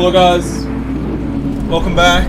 Hello guys, welcome back.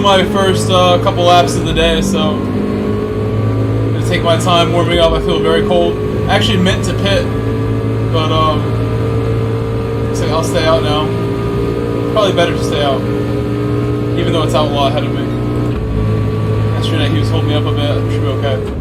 My first couple laps of the day, so I'm gonna take my time warming up. I feel very cold. I actually meant to pit, but looks like I'll stay out now. Probably better to stay out, even though it's out a lot ahead of me. Yesterday he was holding me up a bit. Should be okay.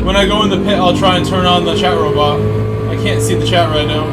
When I go in the pit, I'll try and turn on the chat robot. I can't see the chat right now.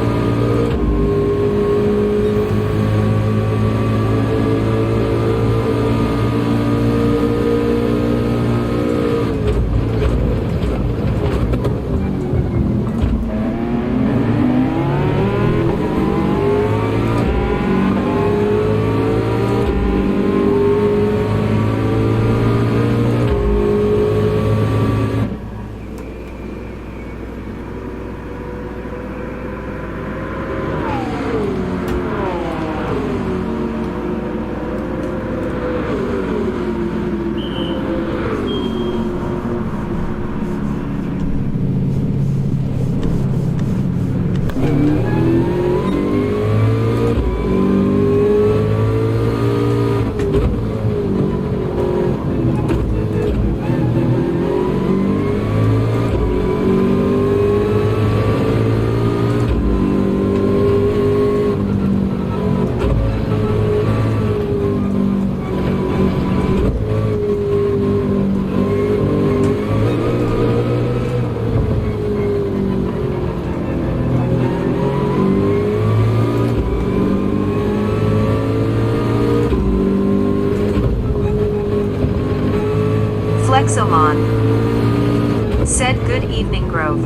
Flexomon said good evening Grove.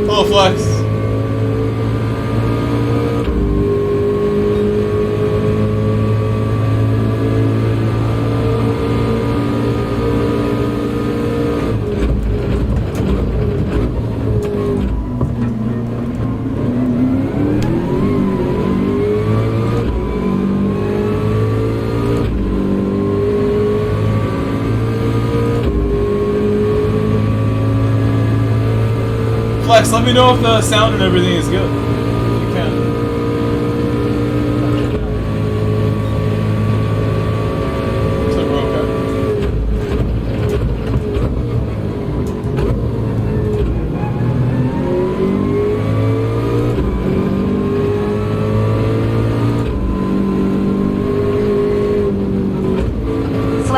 Hello Flex. Flex, let me know if the sound and everything is good. If you can. So we're okay.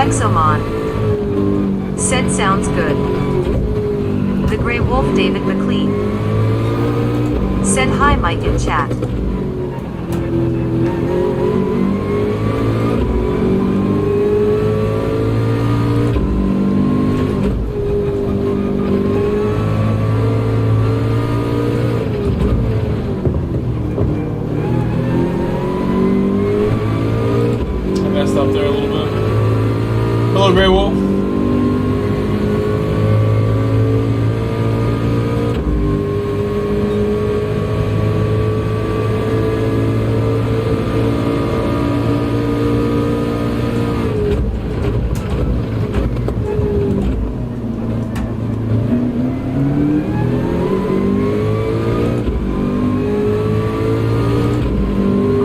Flexomon. Said sounds good. The Grey Wolf David McLean. Said hi Mike in chat. Up there a little bit. Hello, Grey Wolf.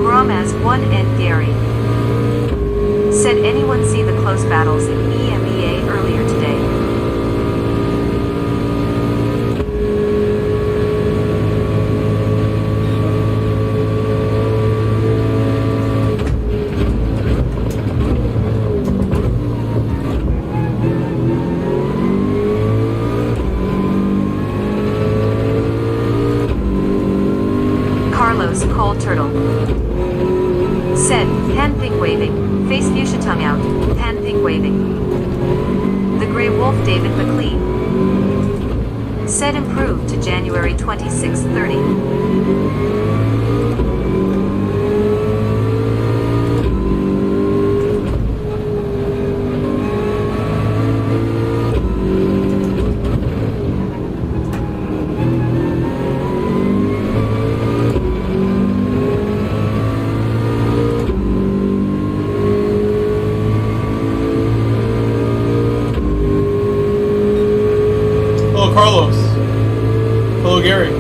Ramaz 1N Gary. Said anyone see the close battles in EMEA earlier today? Carlos Cold Turtle. Said, hand thing waving. Face fuchsia tongue out, hand thing waving. The Grey Wolf David McLean. Said improved to January 2630. Carlos. Hello, Gary.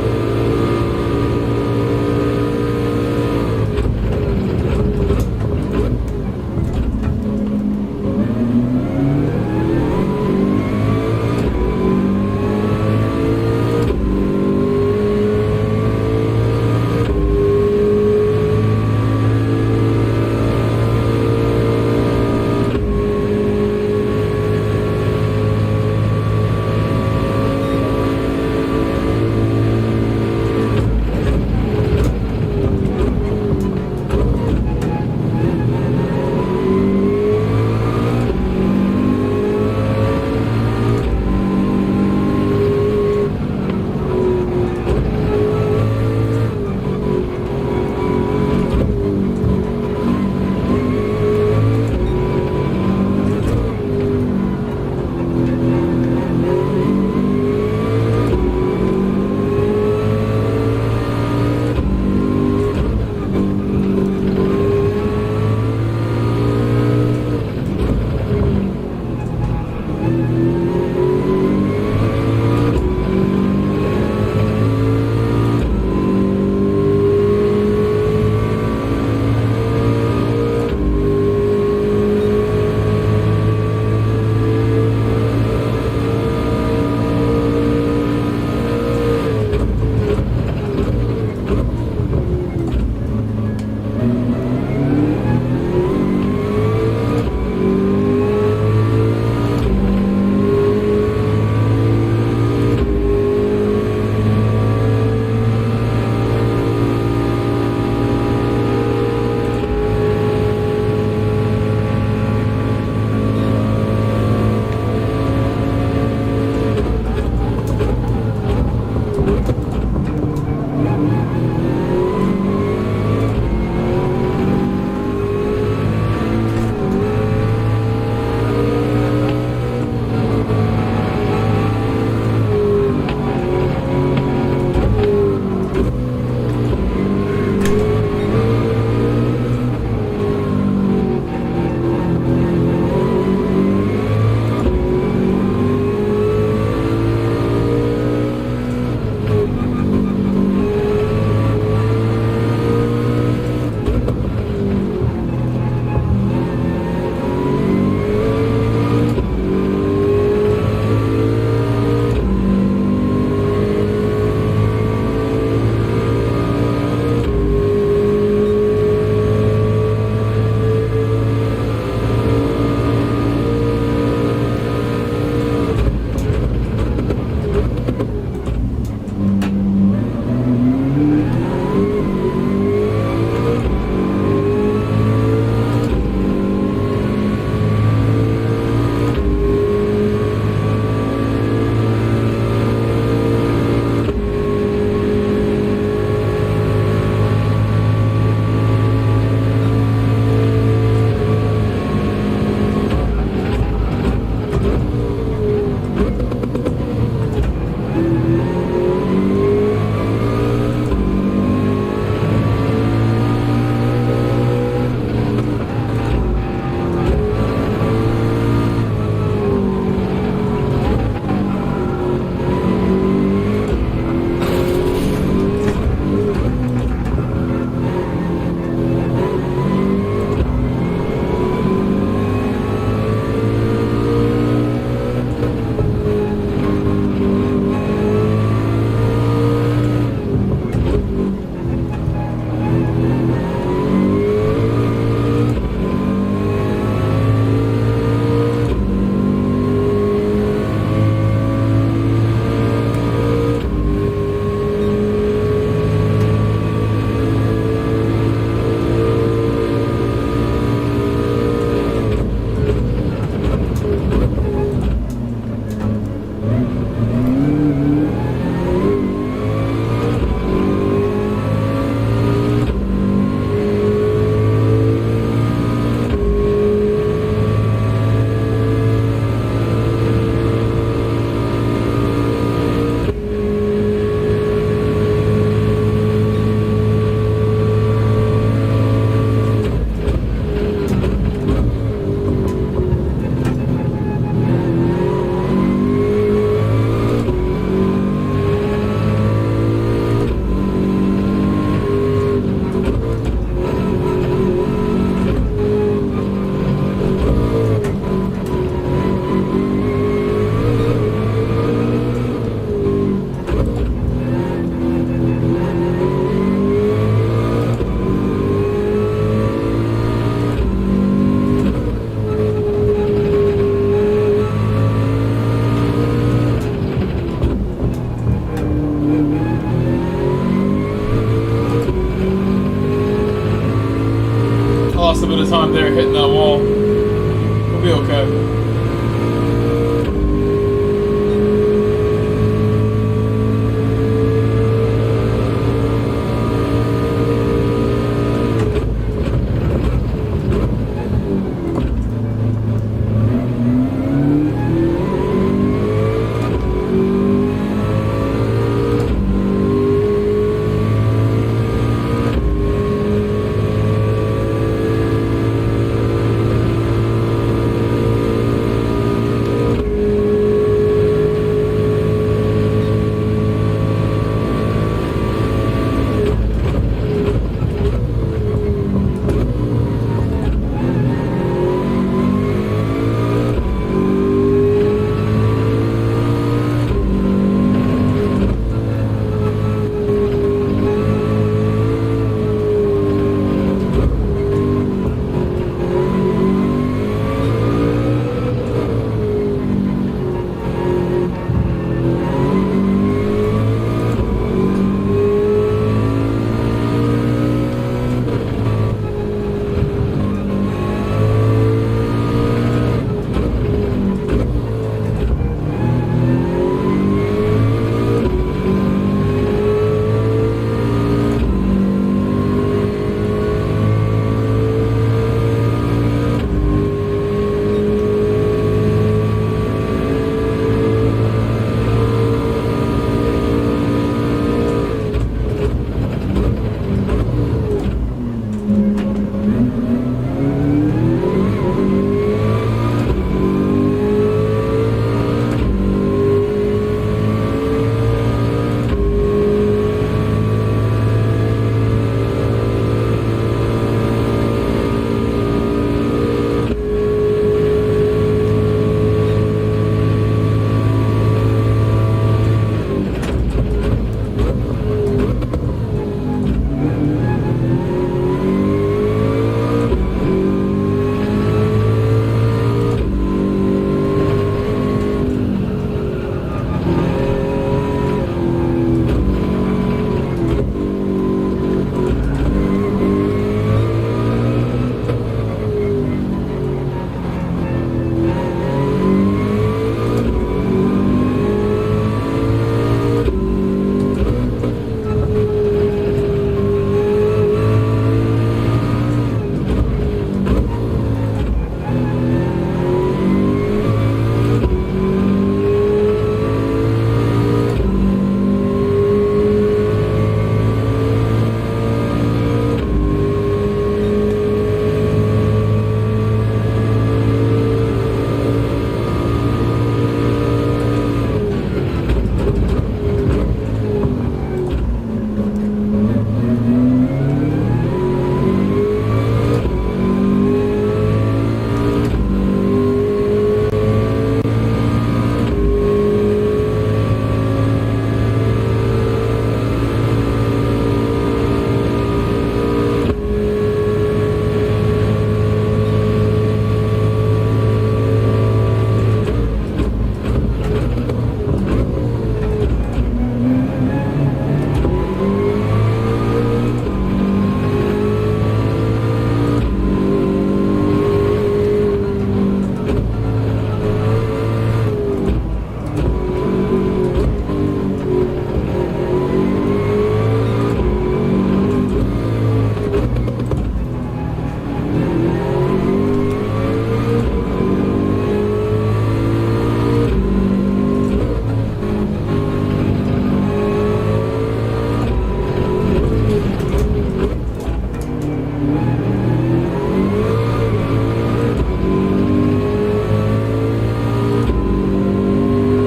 be okay.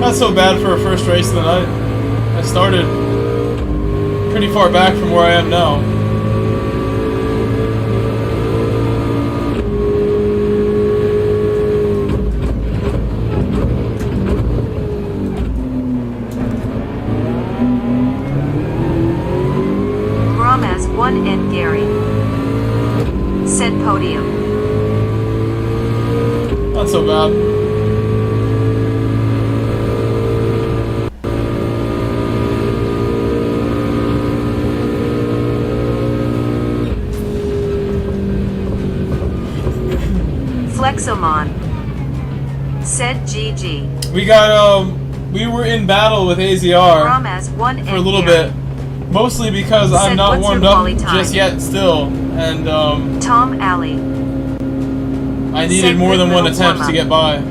Not so bad for a first race of the night. I started pretty far back from where I am now. Brahmas 1 and Gary. Said Podium. Not so bad. Flexomon. Said GG. We got, we were in battle with AZR Ramaz 1 for a little bit. Mostly because I'm not what's warmed your up quali time? just yet still. And, Tom Alley. I needed more than one attempt to get by.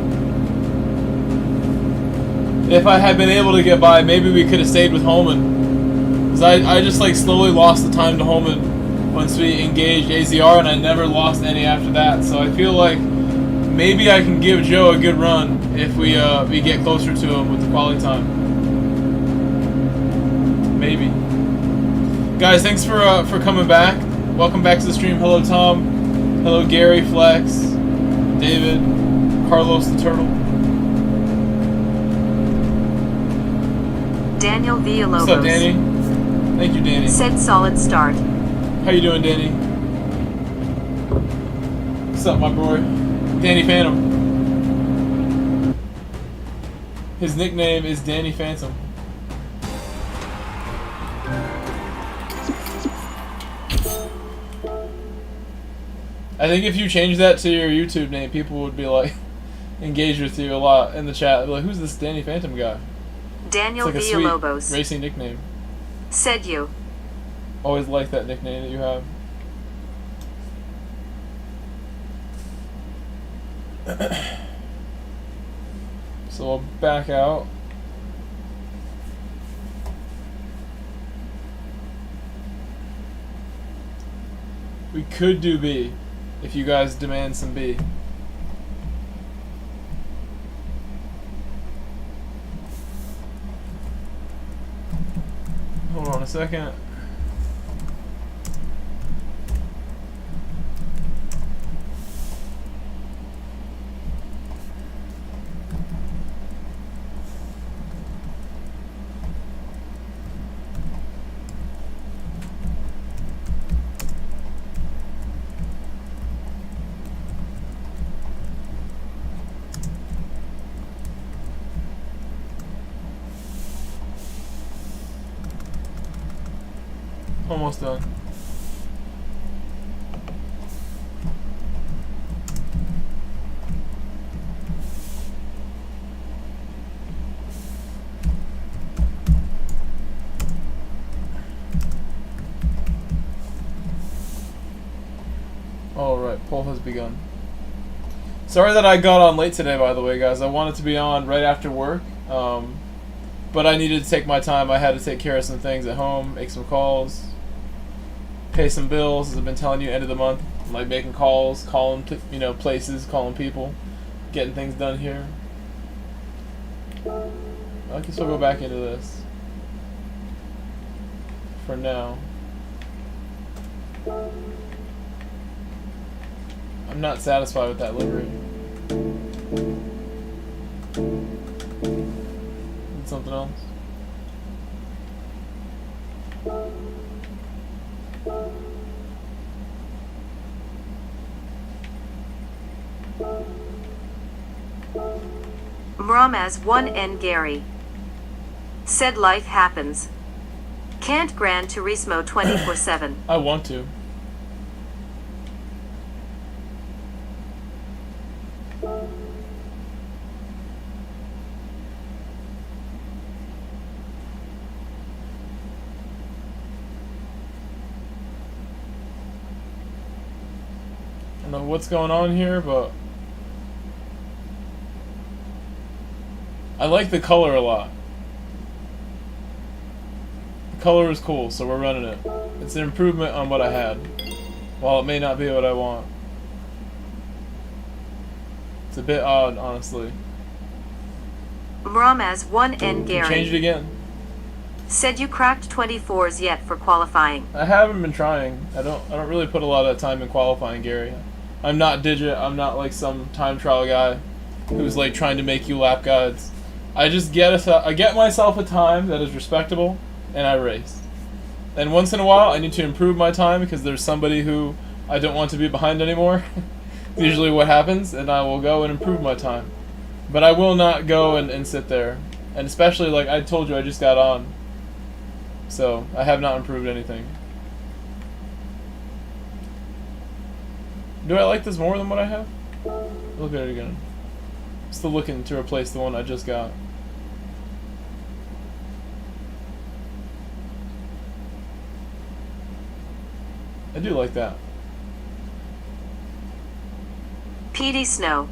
If I had been able to get by, maybe we could have stayed with Holman. Because I just like slowly lost the time to Holman once we engaged AZR, and I never lost any after that. So I feel like maybe I can give Joe a good run if we get closer to him with the quality time. Maybe. Guys, thanks for coming back. Welcome back to the stream. Hello Tom. Hello Gary, Flex, David, Carlos the Turtle. Daniel Villalobos. What's up, Danny? Thank you, Danny. Said solid start. How you doing, Danny? What's up, my boy? Danny Phantom. His nickname is Danny Phantom. I think if you change that to your YouTube name, people would be like, engage with you a lot in the chat. They'd be like, who's this Danny Phantom guy? Daniel It's like a Villalobos. sweet racing nickname. Said you. Always like that nickname that you have. So I'll back out. We could do B if you guys demand some B. Hold on a second. Almost done. Alright, poll has begun. Sorry that I got on late today, by the way, guys. I wanted to be on right after work, but I needed to take my time. I had to take care of some things at home, make some calls, pay some bills. As I've been telling you, end of the month, I'm like making calls, calling places, calling people, getting things done here. I can still go back into this for now. I'm not satisfied with that livery. Need something else? Mramaz 1N Gary. Said life happens. Can't Gran Turismo 24/7. I want to. I don't know what's going on here, but I like the color a lot. The color is cool, so we're running it. It's an improvement on what I had, while it may not be what I want. It's a bit odd, honestly. Mramaz 1N Gary. Change it again. Said you cracked 24s yet for qualifying. I haven't been trying. I don't really put a lot of time in qualifying, Gary. I'm not Digit. I'm not like some time trial guy who's like trying to make you lap guides. I just I get myself a time that is respectable, and I race. And once in a while, I need to improve my time because there's somebody who I don't want to be behind anymore. It's usually what happens, and I will go and improve my time. But I will not go and sit there. And especially, like I told you, I just got on. So, I have not improved anything. Do I like this more than what I have? Look at it again. Still looking to replace the one I just got. I do like that. PD Snow.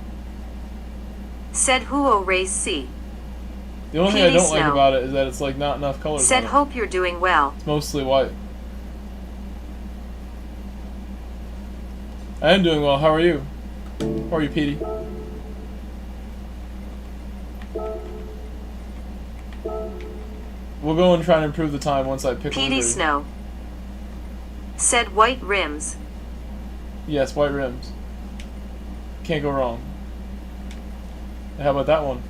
Said Huo Race C. The only thing I PD don't like Snow. about it is that it's like not enough colors Said on it. hope you're doing well. It's mostly white. I am doing well. How are you? How are you, Petey? We'll go and try and improve the time once I pick PD livery. Snow. Said white rims. Yes, white rims. Can't go wrong. How about that one?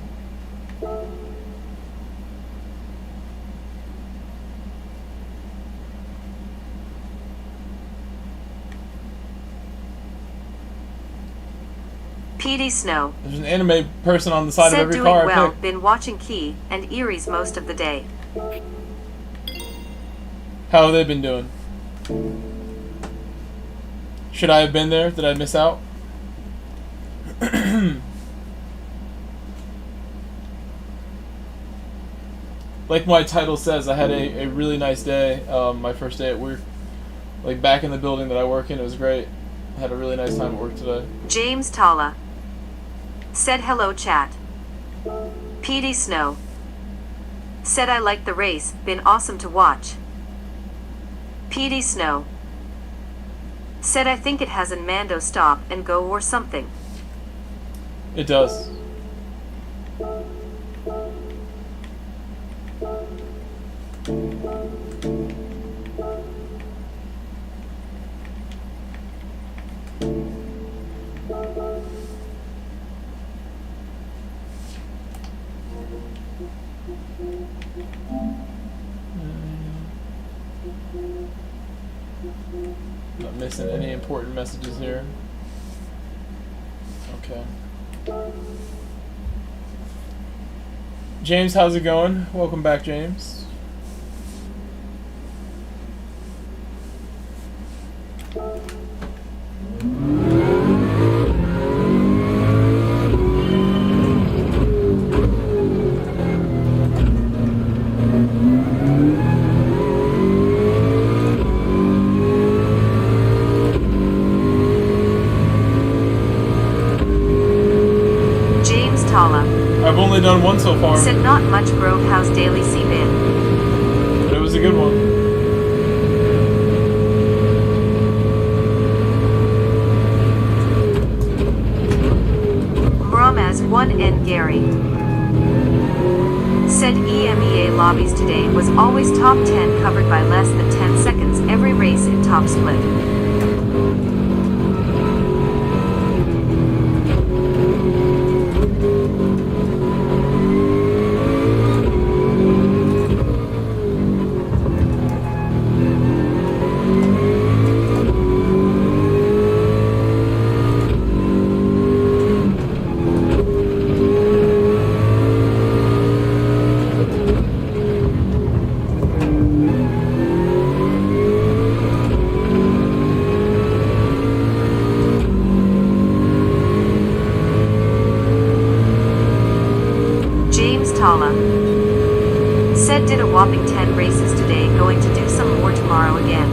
PD Snow. There's an anime person on the side of Said every doing car I well. pick. Been watching Key and Erie's most of the day. How have they been doing? Should I have been there? Did I miss out? Like my title says, I had a really nice day. My first day at work. Like back in the building that I work in, it was great. I had a really nice time at work today. James Tala. Said hello chat. PD Snow. Said I liked the race, been awesome to watch. PD Snow. Said I think it has a Mando stop and go or something. It does. Not missing any important messages here. Okay. James, how's it going? Welcome back, James. James Tala. I've only done one so far, Said not much Grove House Daily C bin. but it was a good one. Mramaz 1N Gary. Said EMEA lobbies today was always top 10 covered by less than 10 seconds every race in top split. James Tala. Said did a whopping 10 races today, going to do some more tomorrow again.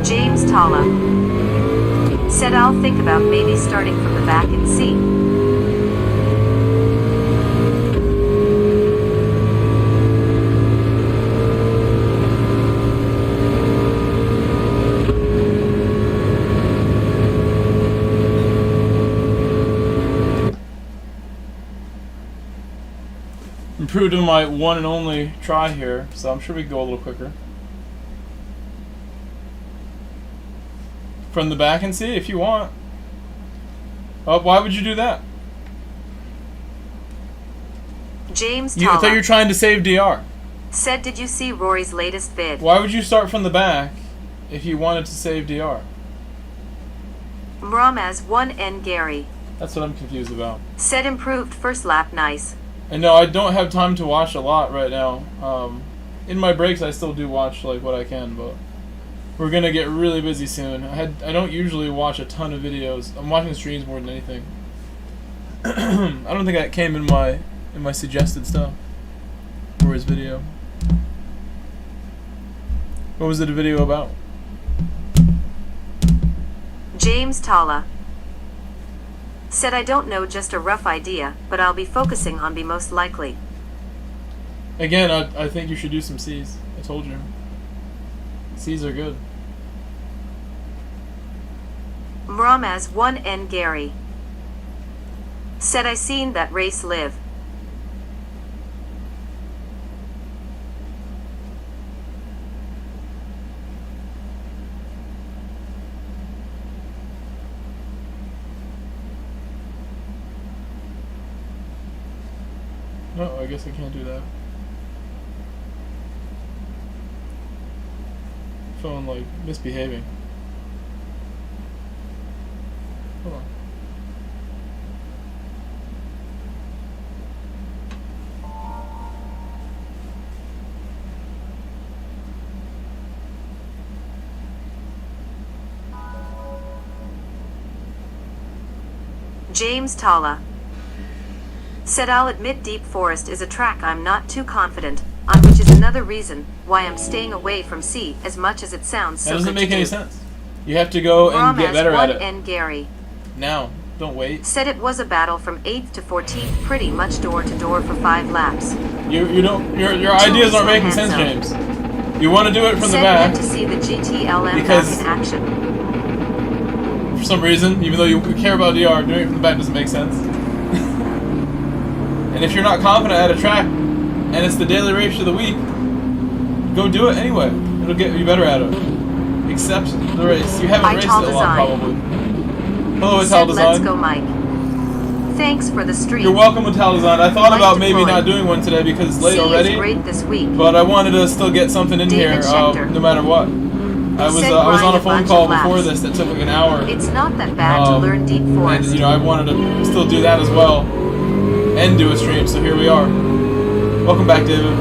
James Tala. Said I'll think about maybe starting from the back and see. Improved on my one and only try here, so I'm sure we can go a little quicker. From the back and see if you want. Oh, why would you do that? James I thought you were Tala. trying to save DR. Said did you see Rory's latest vid? Why would you start from the back if you wanted to save DR? Mramaz 1N Gary. That's what I'm confused about. Said improved first lap nice. And no, I don't have time to watch a lot right now. In my breaks, I still do watch like what I can, but We're gonna get really busy soon. I don't usually watch a ton of videos. I'm watching streams more than anything. I don't think that came in my suggested stuff for his video. What was it a video about? James Talla said, I don't know, just a rough idea, but I'll be focusing on be most likely. Again, I think you should do some C's. I told you. C's are good. Mramaz 1N Gary said, I seen that race live. No, I guess I can't do that. Phone, like, misbehaving. Hold on. James Talla said, I'll admit Deep Forest is a track I'm not too confident on, which is another reason why I'm staying away from C as much as it sounds so That doesn't good make to any do. sense. You have to go and get better at it. N Gary Now. Don't wait. said it was a battle from 8th to 14th, pretty much door to door for 5 laps. You don't. Your ideas aren't making sense, James. You want to do it from the Said back. meant to see the GTLM Because- back in action. For some reason, even though you care about DR, doing it from the back doesn't make sense. And if you're not confident at a track, and it's the daily race of the week, go do it anyway. It'll get you better at it. Accept the race. You haven't raced it a lot, probably. Hello, Ital Said, let's Design. go, Mike. Thanks for the stream. You're welcome, Ital Design. I thought Like about maybe deployed. not doing one today because it's late C already. is great this week. But I wanted to still get something in David here, Schechter. no matter what. I was Said on grind a a phone bunch call of laps. before this that took like an hour. It's not that bad to learn Deep Forest. And, you know, I wanted to still do that as well and do a stream, so here we are. Welcome back, David.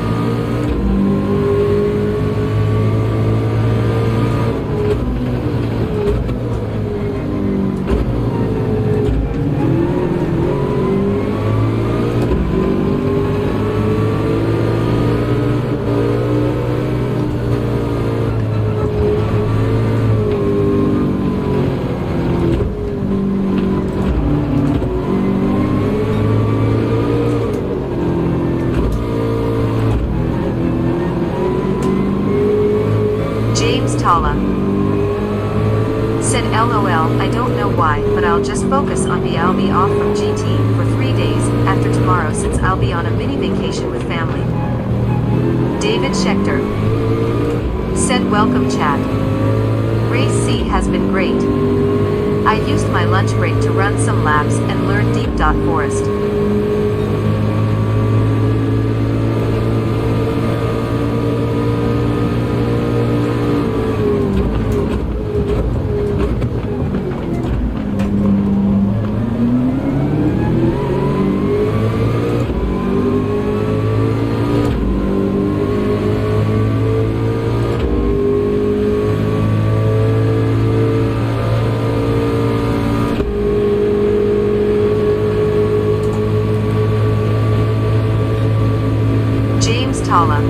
James Talla said, LOL, I don't know why, but I'll just focus on me. I'll be off from GT for 3 days after tomorrow since I'll be on a mini vacation with family. David Schechter said, welcome chat. Race C has been great. I used my lunch break to run some laps and learn Deep Forest. James Talla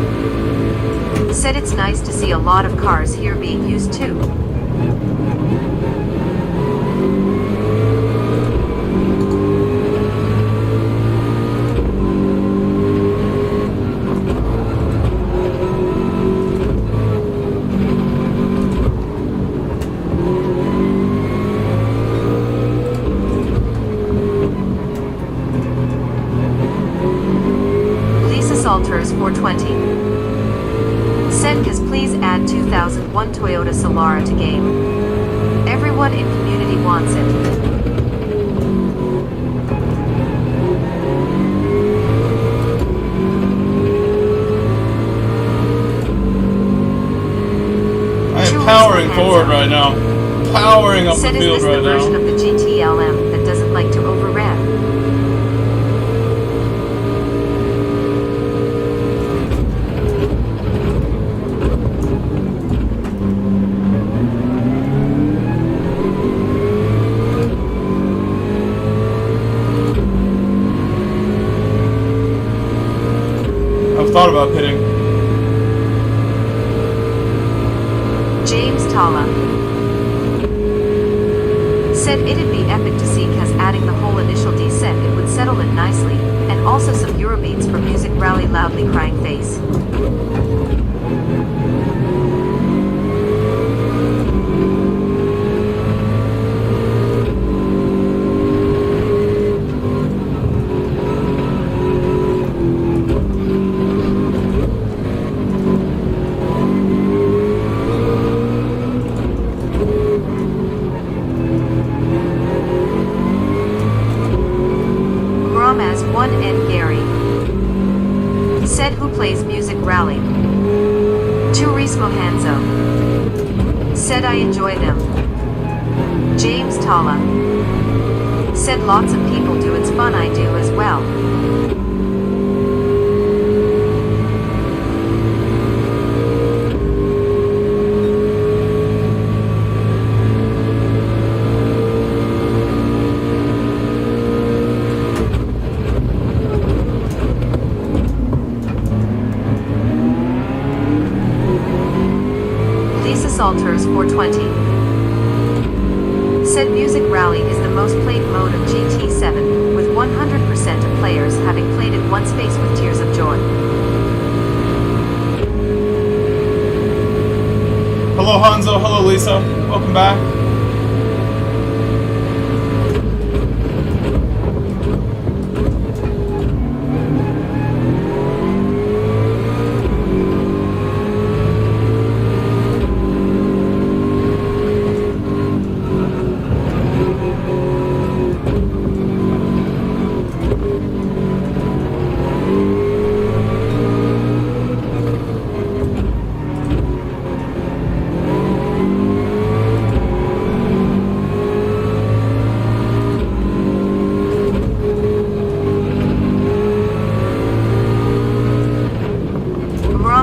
said it's nice to see a lot of cars here being used too. Salters 420 said, please add 2001 Toyota Solara to game. Everyone in community wants it. I am powering forward right now. Powering up the Said, field is this right the version now. of the GTLM that doesn't like to overrev? James Tala said it'd be epic to see cause adding the whole initial descent it would settle it nicely, and also some Eurobeats for music rally loudly crying face. As1N Gary said who plays music rally. Turismo Hanzo said I enjoy them. James Tala said lots of people do, it's fun, I do as well. Salters 420 said music rally is the most played mode of GT7, with 100% of players having played it once faced with tears of joy. Hello Hanzo, hello Lisa, welcome back.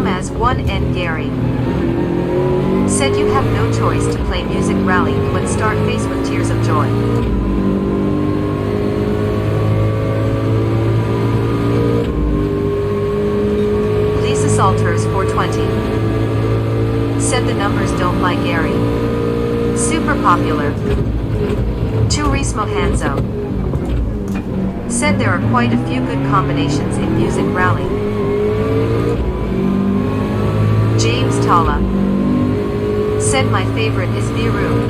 As1N Gary said you have no choice to play music rally when start faced with tears of joy. Lisa Salters 420 said the numbers don't lie, Gary. Super popular. Turismo Hanzo said there are quite a few good combinations in music rally. James Tala said my favorite is Viru.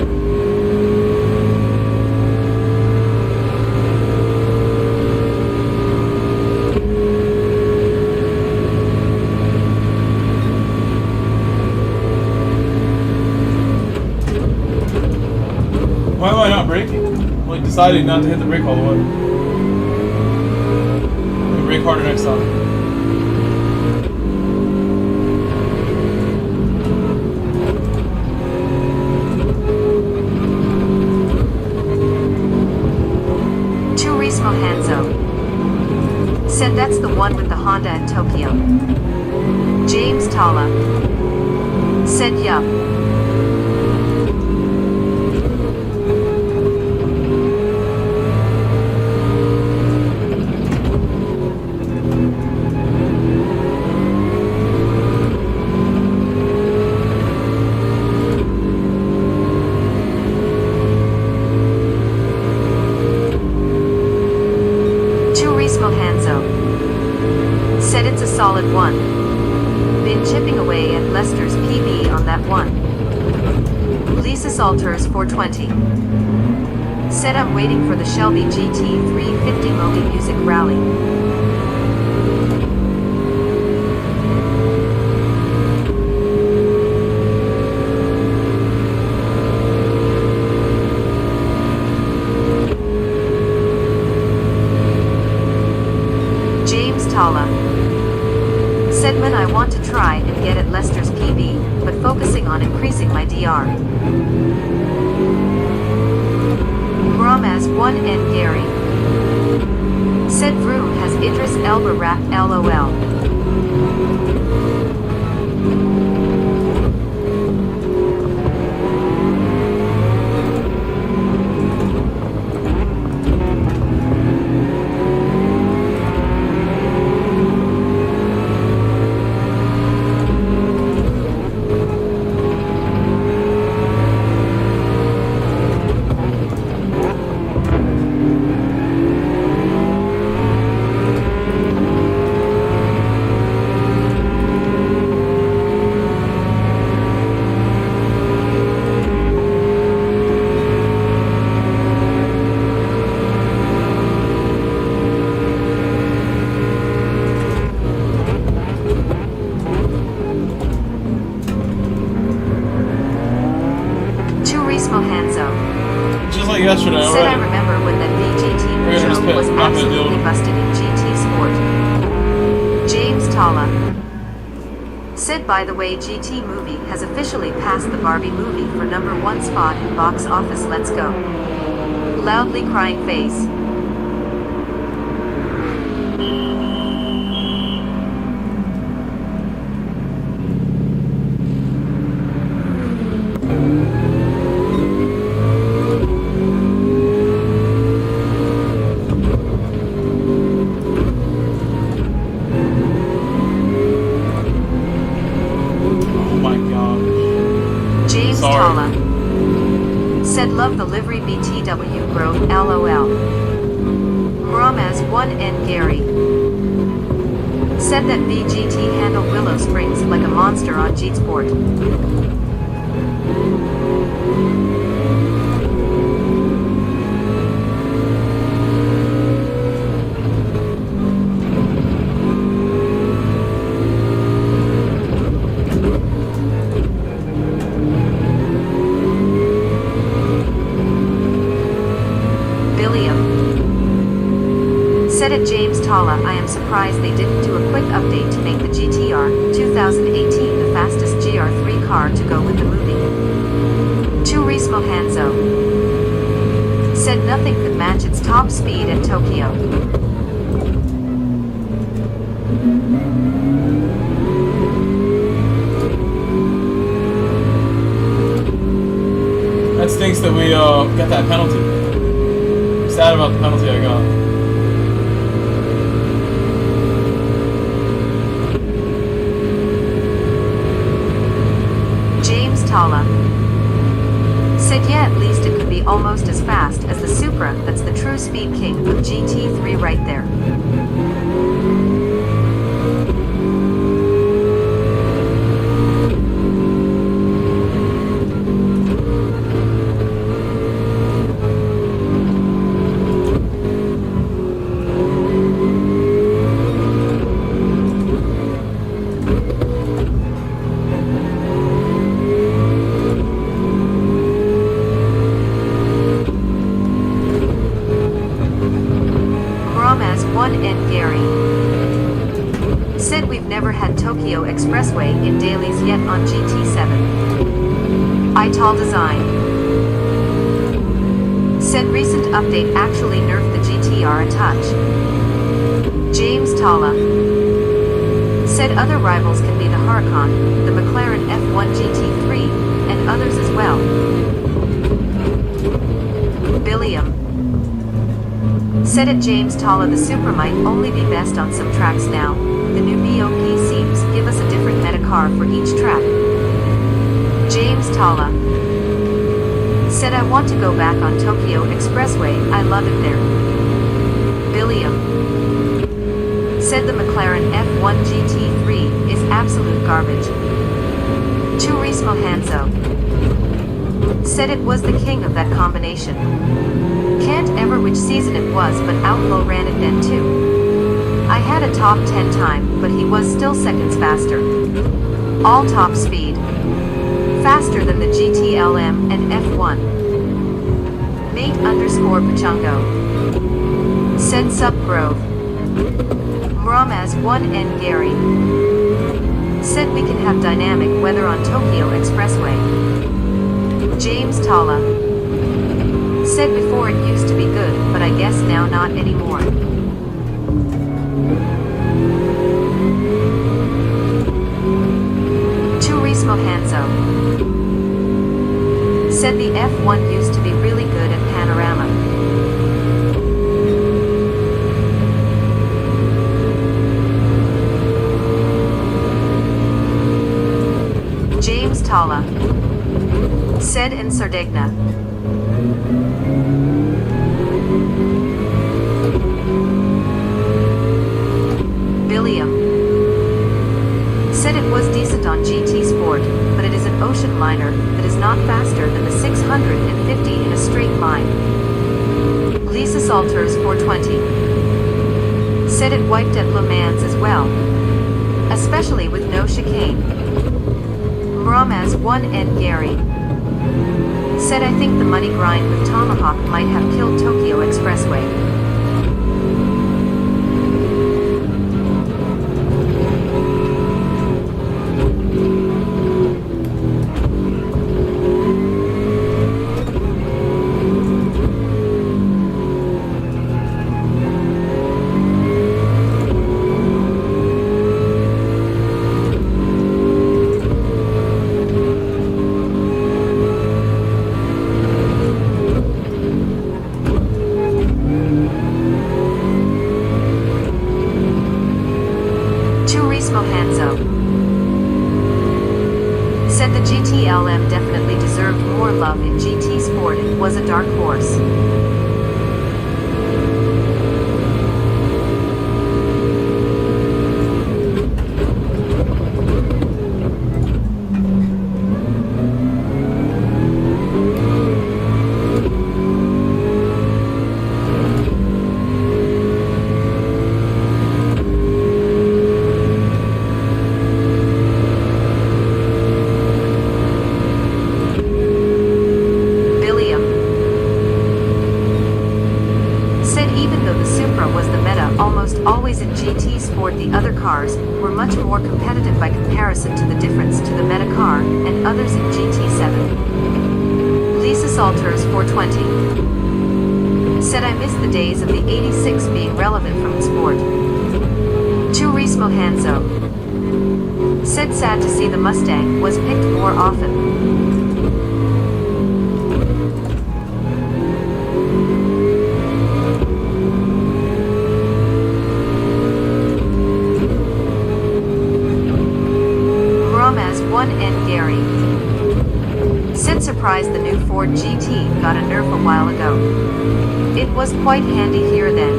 Why am I not braking? I'm like deciding not to hit the brake all the way. I'll brake harder next time. Hanzo said that's the one with the Honda in Tokyo. James Tala said yup. Said it's a solid one. Been chipping away at Lester's PB on that one. Lisa Salters 420 said I'm waiting for the Shelby GT 350 Moby Music Rally. James Tala said man I want to try and get at Lester's PB, but focusing on increasing my DR. As1N Gary said Vroom has Idris Elba rap LOL. just like yesterday. Said I Already. remember when that VGT We're gonna just Peugeot pit. was Not gonna deal absolutely with it. busted in GT Sport. James Talla. Said, by the way, GT movie has officially passed the Barbie movie for #1 spot in box office. Let's go. Loudly crying face. Said love the livery BTW Grove LOL. Mramaz 1N Gary. Said that VGT handled Willow Springs like a monster on Jeet Sport. Said at James Talla, I am surprised they didn't do a quick update to make the GTR 2018 the fastest GR3 car to go with the movie. Turismo Hanzo. Said nothing could match its top speed at Tokyo. That stinks that we got that penalty. I'm sad about the penalty I got. Talla. Said yeah, at least it could be almost as fast as the Supra. That's the true speed king of GT3 right there. Said we've never had Tokyo Expressway in dailies yet on GT7. Ital Design. Said recent update actually nerfed the GTR a touch. James Talla. Said other rivals can be the Huracan, the McLaren F1 GT3, and others as well. Billiam. Said at James Talla, the Supra might only be best on some tracks now. The new BOP seems give us a different meta car for each track. James Talla. Said I want to go back on Tokyo Expressway, I love it there. Billiam. Said the McLaren F1 GT3 is absolute garbage. Turismo Hanzo. Said it was the king of that combination. Can't ever which season it was, but Outlaw ran it then too. I had a top 10 time, but he was still seconds faster. All top speed. Faster than the GTLM and F1. Mate _ Pachungo. Said Subgrove. Mramaz 1N Gary. Said we can have dynamic weather on Tokyo Expressway. James Talla. Said before it used to be good, but I guess now not anymore. Turismo Hanzo. Said the F1 used to be really good at Panorama. James Talla. Said in Sardegna. Billiam. Said it was decent on GT Sport, but it is an ocean liner that is not faster than the 650 in a straight line. Lisa Salters 420. Said it wiped at Le Mans as well, especially with no chicane. Mramaz 1N Gary. Said I think the money grind with Tomahawk might have killed Tokyo Expressway. Said the GTLM definitely deserved more love in GT Sport. It was a dark horse. Always in GT Sport, the other cars were much more competitive by comparison to the difference to the Meta car and others in GT7. Lisa Salters 420 said I miss the days of the 86 being relevant from the sport. Turismo Hanzo said sad to see the Mustang was picked more often. And Gary said surprised the new Ford GT got a nerf a while ago. It was quite handy here then,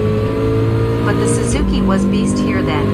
but the Suzuki was beast here then.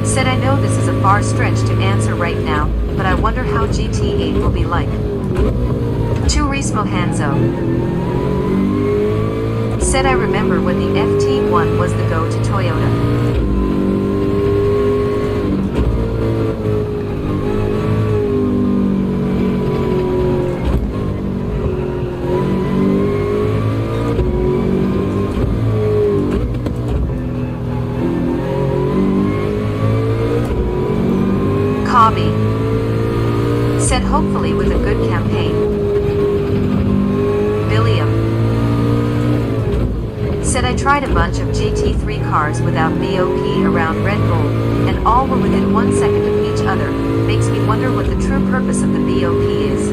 Said I know this is a far stretch to answer right now, but I wonder how GT8 will be like. Turismo Hanzo said I remember when the FT1 was the go to Toyota. Said hopefully with a good campaign. Billiam said I tried a bunch of GT3 cars without BOP around Red Bull, and all were within 1 second of each other. Makes me wonder what the true purpose of the BOP is.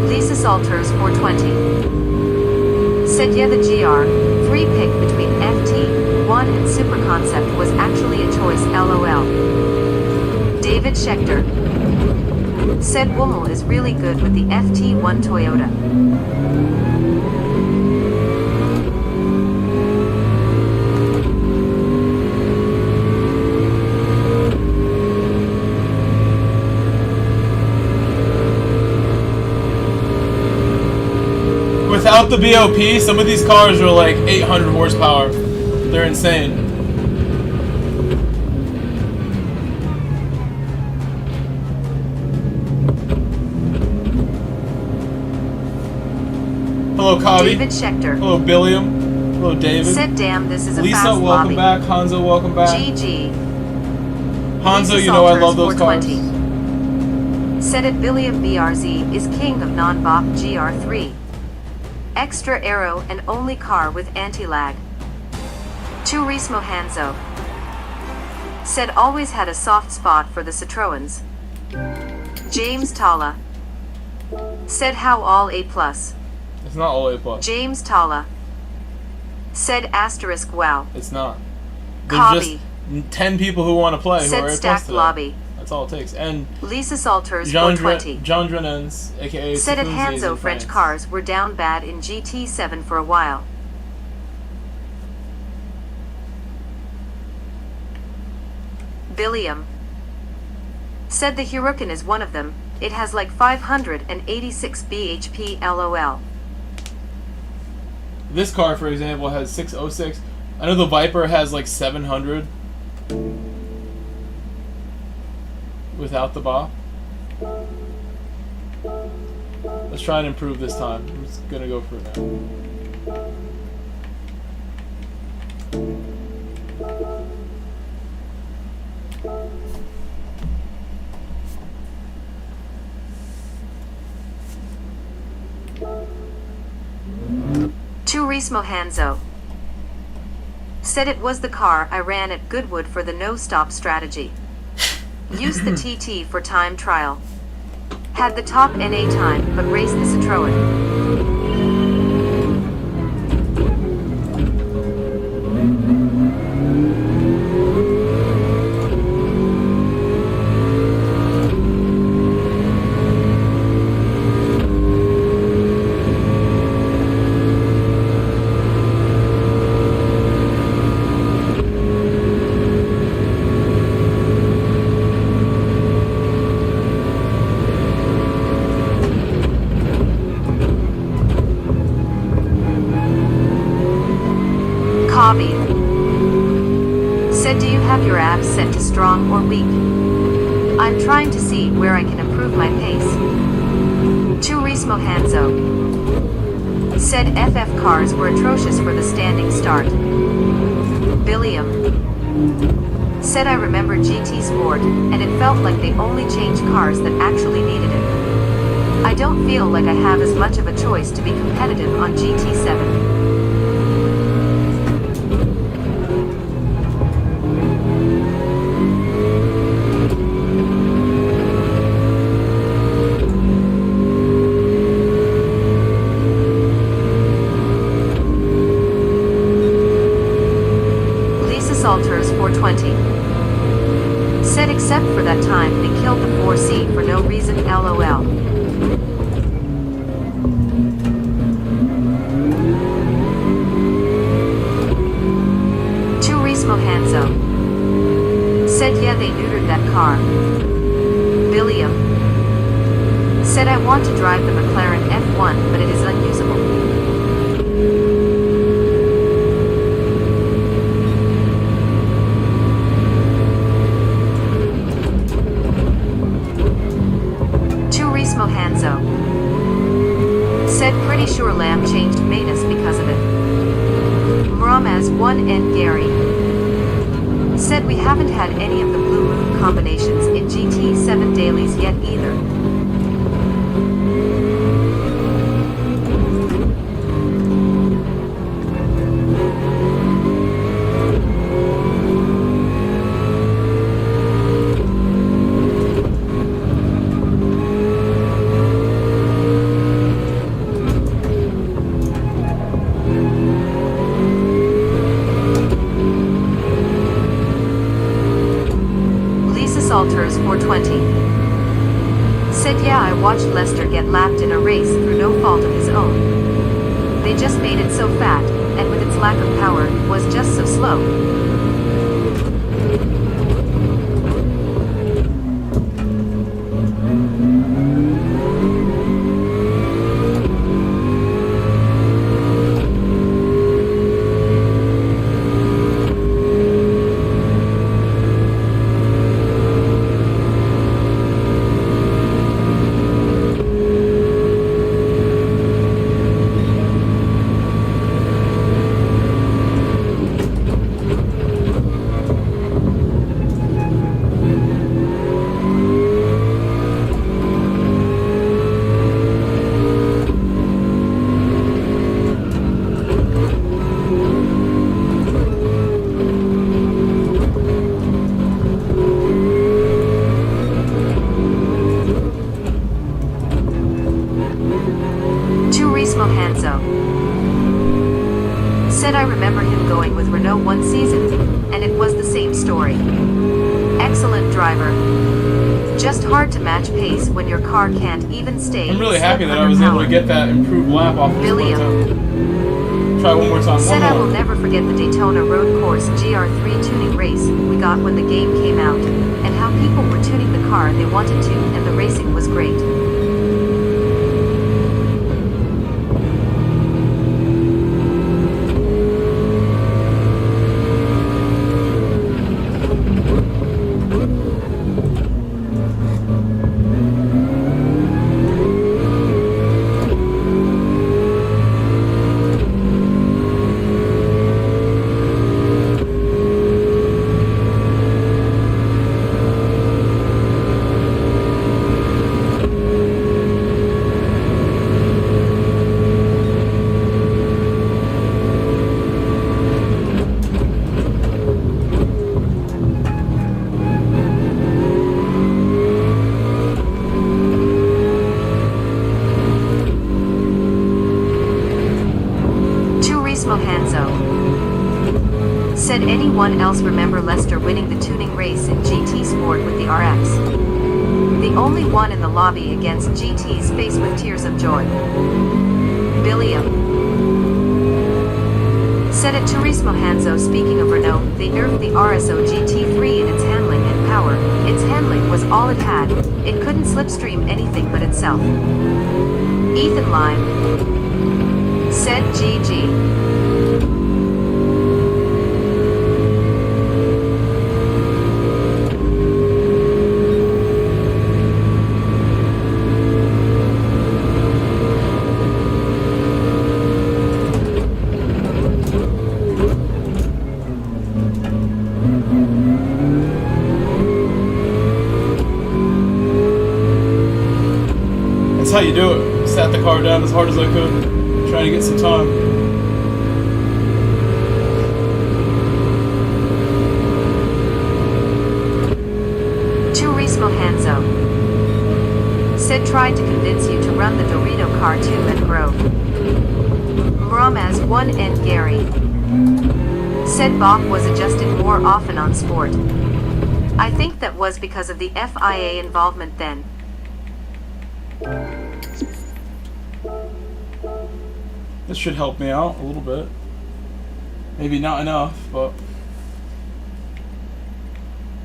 Lisa Salters 420 said yeah, the GR3 pick between FT1 and Super Concept was actually a choice, LOL. David Schechter said Wummel is really good with the FT1 Toyota. Without the BOP, some of these cars are like 800 horsepower. They're insane. Hello, Kavi. David Schechter. Hello, Billiam. Hello, David. Said, damn, this is a Lisa, fast welcome lobby. back. Hanzo, welcome back. GG. Hanzo, Lisa you know I Salters love those 420 cars. said it, Billiam BRZ is king of non-bop GR3. Extra aero and only car with anti-lag. Turismo Hanzo said always had a soft spot for the Citroens. James Tala said how all A+. It's not all A+. James Tala said asterisk wow. It's not. Cobby 10 people who want to play who Said are stacked today. lobby. That's all it takes. And Lisa Salters John 420. Drenens, aka Said at Safuzis Hanzo in French France. cars were down bad in GT7 for a while. Billiam. Said the Huracan is one of them. It has like 586 bhp LOL. This car, for example, has 606. I know the Viper has like 700 without the BOP. Let's try and improve this time. I'm just gonna go for it now. Turismo Hanzo. Said it was the car I ran at Goodwood for the no-stop strategy. Used the TT for time trial. Had the top NA time, but raced the Citroën. Hobby. Said, do you have your abs set to strong or weak? I'm trying to see where I can improve my pace. Turismo Hanzo. Said FF cars were atrocious for the standing start. Billiam. Said I remember GT Sport, and it felt like they only changed cars that actually needed it. I don't feel like I have as much of a choice to be competitive on GT7. Salters 420. Said except for that time they killed the 4C for no reason LOL. Turismo Hanzo. Said yeah they neutered that car. Billiam. Said I want to drive the McLaren F1 but it is unusable. Hanzo. Said pretty sure Lamb changed Manus because of it. Mramaz 1N Gary. Said we haven't had any of the Blue Moon combinations in GT7 dailies yet either. Salters 420. Said yeah I watched Lester get lapped in a race through no fault of his own. They just made it so fat, and with its lack of power, was just so slow. driver. Just hard to match pace when your car can't even stay. I'm really happy that I was able to get that improved lap off of this Billiam. Try one more time. Said One I will more. never forget the Daytona Road Course GR3 tuning race we got when the game came out, and how people were tuning the car they wanted to, and the racing was great. Said anyone else remember Lester winning the tuning race in GT Sport with the RX? The only one in the lobby against GT's face with tears of joy. Billiam. Said at Turismo Hanzo, speaking of Renault, they nerfed the RSO GT3 in its handling and power. Its handling was all it had. It couldn't slipstream anything but itself. Ethan Lime. Said GG. That's how you do it. Sat the car down as hard as I could, trying to get some time. Turismo Hanzo. Said tried to convince you to run the Dorito car too and grow. Mramaz 1 and Gary. Said Bach was adjusted more often on sport. I think that was because of the FIA involvement then. This should help me out a little bit. Maybe not enough, but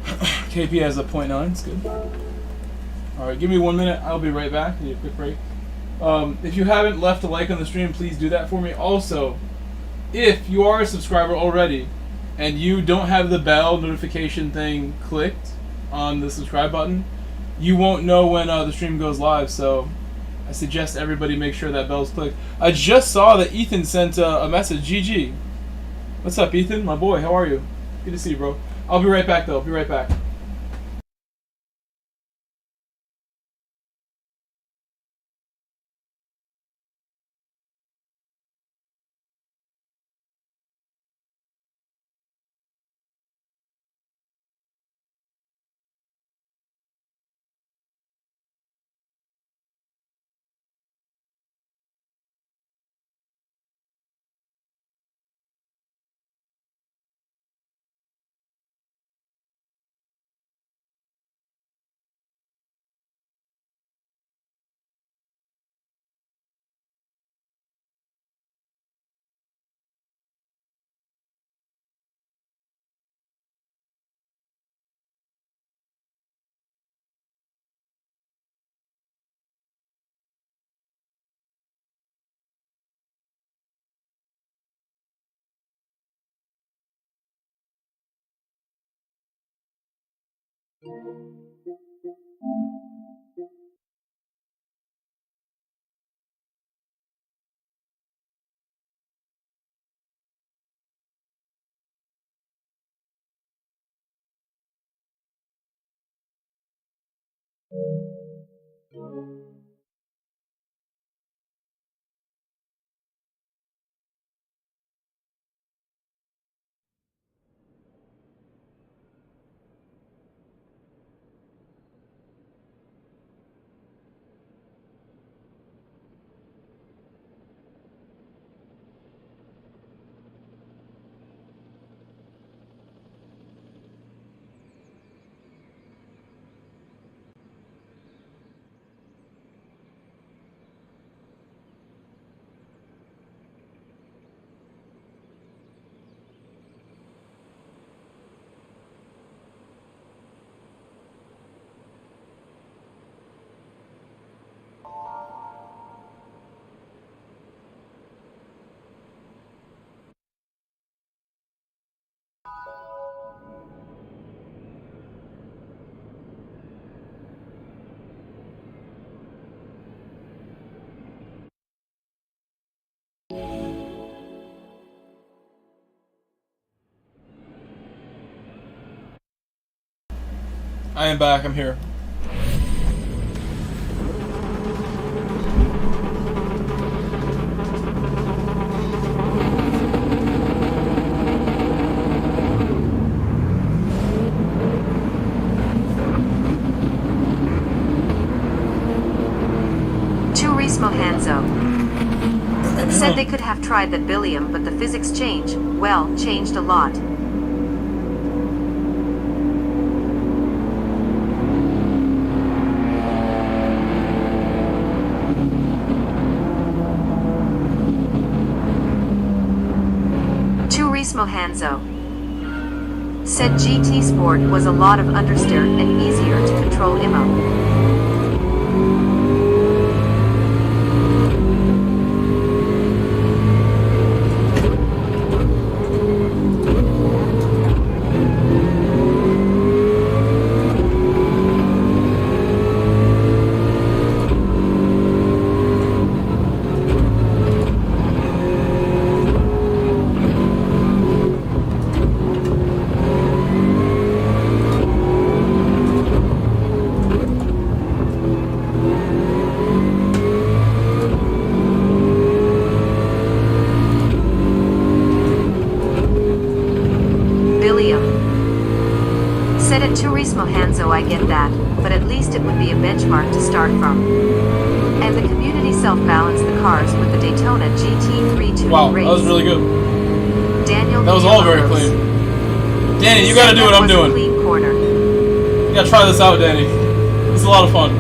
KP has a 0.9. It's good. Alright, give me 1 minute. I'll be right back. Need a quick break. If you haven't left a like on the stream, please do that for me. Also, if you are a subscriber already and you don't have the bell notification thing clicked on the subscribe button, you won't know when the stream goes live. So I suggest everybody make sure that bell's clicked. I just saw that Ethan sent a message. GG. What's up, Ethan? My boy, how are you? Good to see you, bro. I'll be right back, though. I'll be right back. I am back. I'm here. Said they could have tried that Billiam, but the physics changed, well, changed a lot. Turismo Hanzo said GT Sport was a lot of understeer and easier to control IMO. Said at Turismo Hanzo I get that, but at least it would be a benchmark to start from. And the community self-balanced the cars with the Daytona GT3 tuning wow, race. That was really good. Daniel that was all very clean. Danny, you gotta do what I'm doing. Clean corner. You gotta try this out, Danny. It's a lot of fun.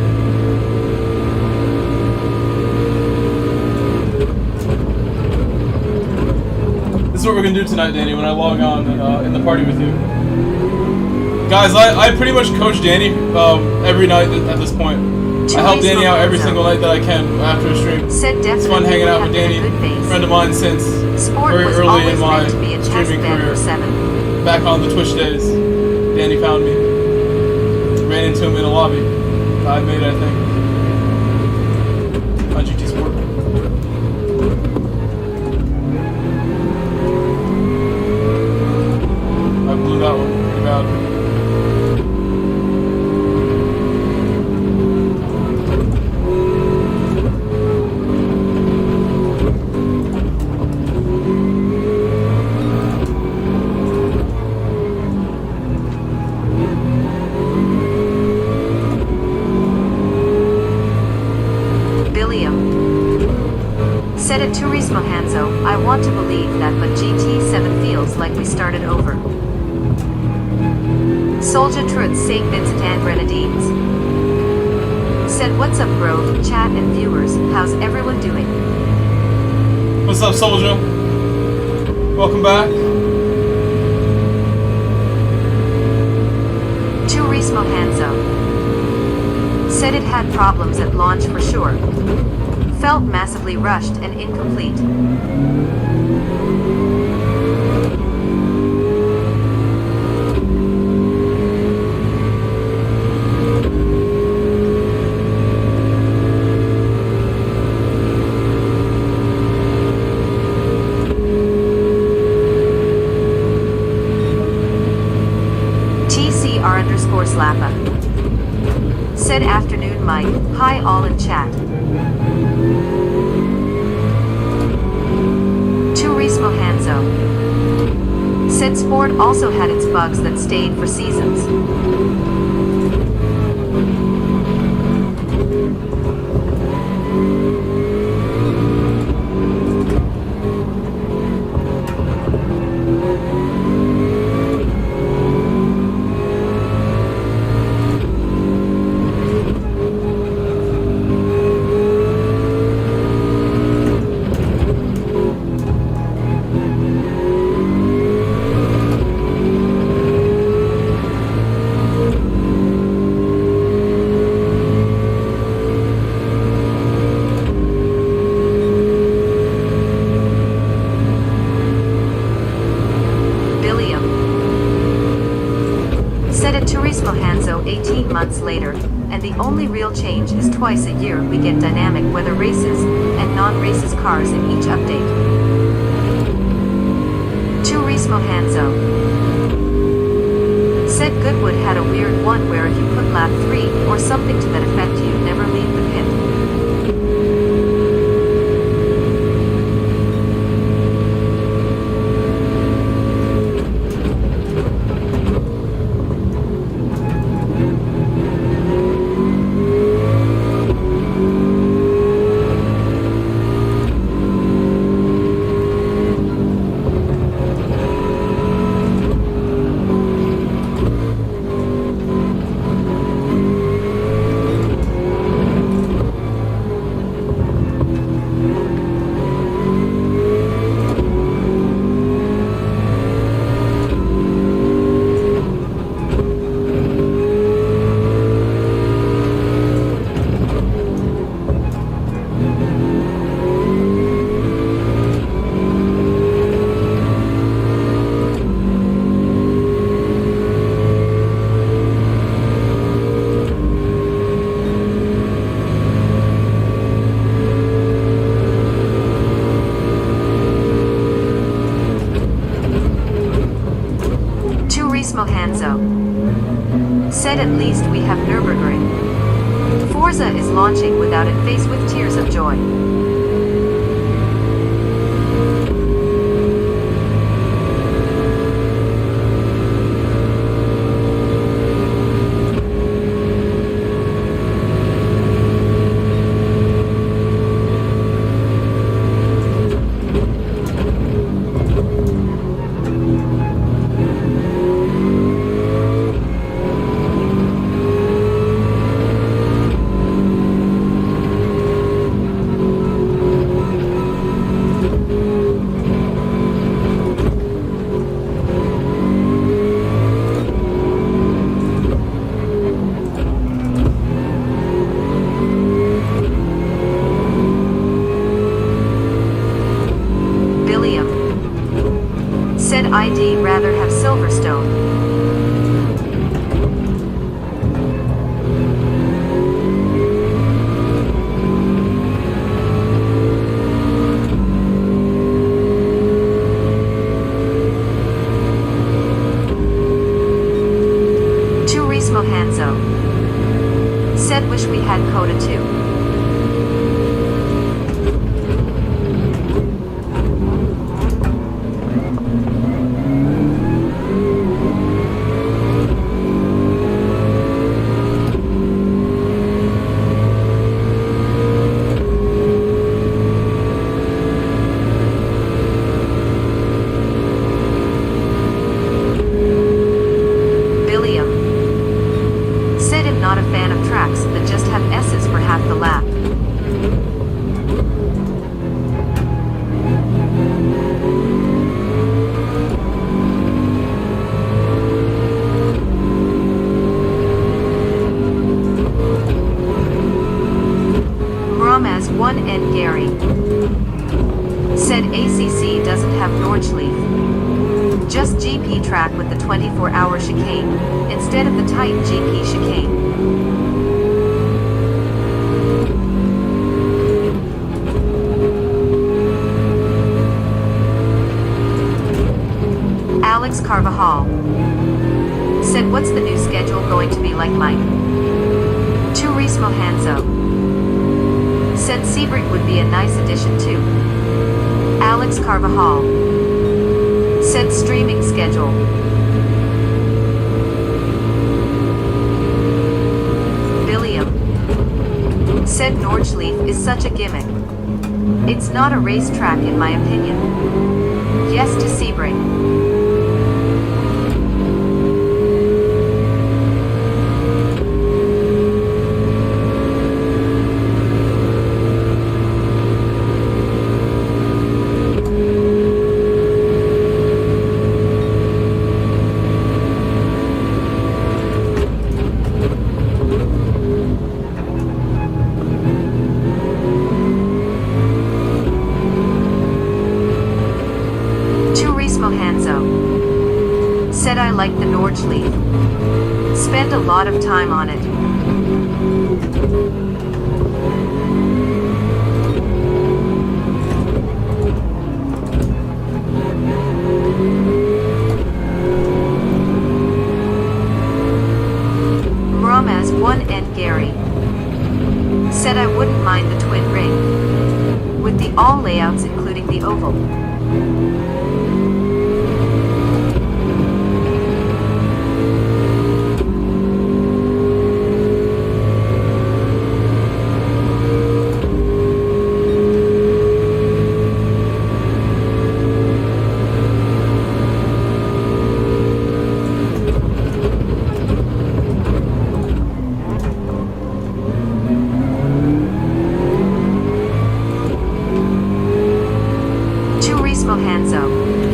This is what we're gonna do tonight, Danny, when I log on in the party with you. Guys, I pretty much coach Danny every night at this point. I help Danny out every single night that I can after a stream. It's fun hanging out with Danny, a friend of mine since very early in my streaming career. Back on the Twitch days, Danny found me. Ran into him in a lobby. I made it, I think. On GT Sport. I blew that one pretty bad. Said at Turismo Hanzo, I want to believe that, but GT7 feels like we started over. Soldier Truth St. Vincent and Grenadines said, what's up bro, chat and viewers, how's everyone doing? What's up, Soldier? Welcome back. Turismo Hanzo said it had problems at launch for sure. Felt massively rushed and incomplete. TCR_Slappa said afternoon Mike, hi all in chat. Turismo Hanzo said Sport also had its bugs that stayed for seasons. Said at Turismo Hanzo 18 months later, and the only real change is twice a year we get dynamic weather races and non-races cars in each update. Turismo Hanzo said Goodwood had a weird one where if you on lap 3, or something to that effect. You never leave the pit. Said at least we have Nürburgring. Forza is launching without it, faced with tears of joy. Said I'd rather have Silverstone. Turismo Hanzo. Said wish we had Coda too. Not a fan of tracks that just have S's for half the lap. Ramaz 1N Gary. Said ACC doesn't have Nordschleife. Just GP track with the 24-hour chicane, instead of the tight GP chicane. Alex Carvajal. Said what's the new schedule going to be like, Mike? Turismo Hanzo. Said Sebring would be a nice addition too. Alex Carvajal. Said streaming schedule. Billiam. Said Nordschleife is such a gimmick. It's not a racetrack in my opinion. Yes to Sebring. Said I like the Nordschleife. Spent a lot of time on it. Ramaz 1N Gary. Said I wouldn't mind the twin ring. With the all layouts including the oval.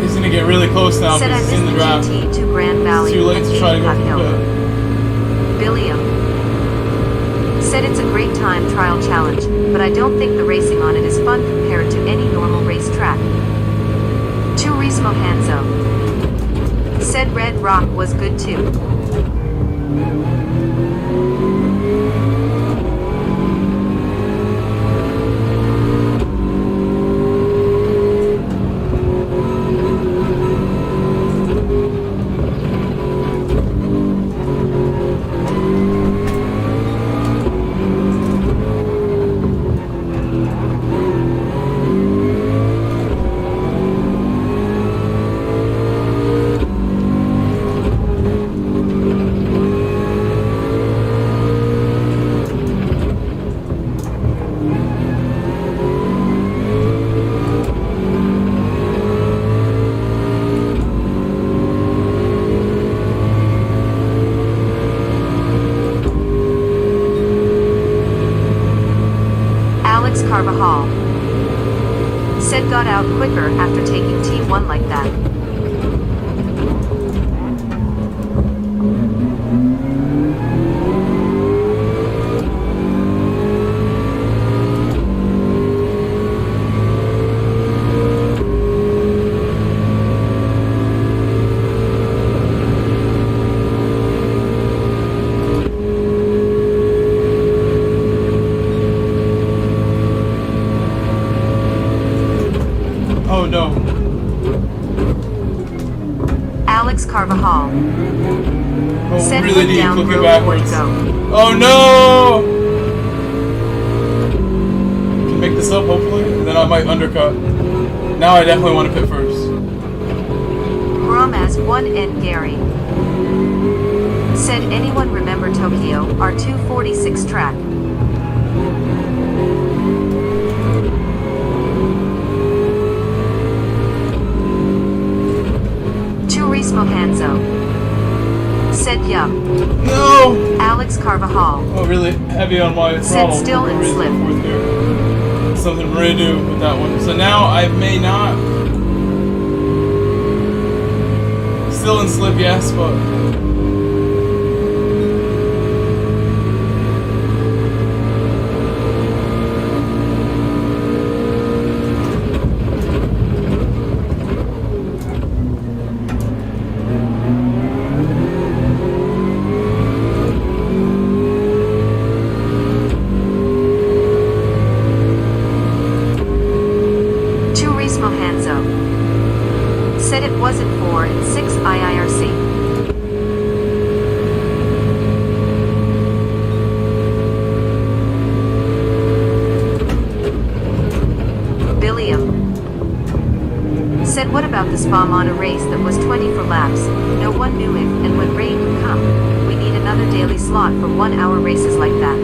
He's gonna get really close now Said I because missed he's in the the draft. GT to Grand Valley. It's too late to try to go and through Hill. the Billiam. Said it's a great time trial challenge, but I don't think the racing on it is fun compared to any normal racetrack. Turismo Hanzo. Said Red Rock was good too. Carvajal. Said got out quicker after taking T1 like that. Oh no. Alex Carvajal. Oh, Said really deep, down looking road backwards. go. Oh no! Can make this up hopefully, and then I might undercut. Now I definitely want to pit first. Grom as 1N Gary. Said anyone remember Tokyo, our 246 track? Turismo Hanzo. Said yup. No! Alex Carvajal. Oh, really heavy on my Said throttle. still in slip. Fourth gear. Something brand new with that one. So now I may not. Still in slip, yes, but. Said it wasn't 4 and 6 IIRC. Billiam. Said what about the spam on a race that was 24 laps? No one knew if and when rain would come. We need another daily slot for 1-hour races like that.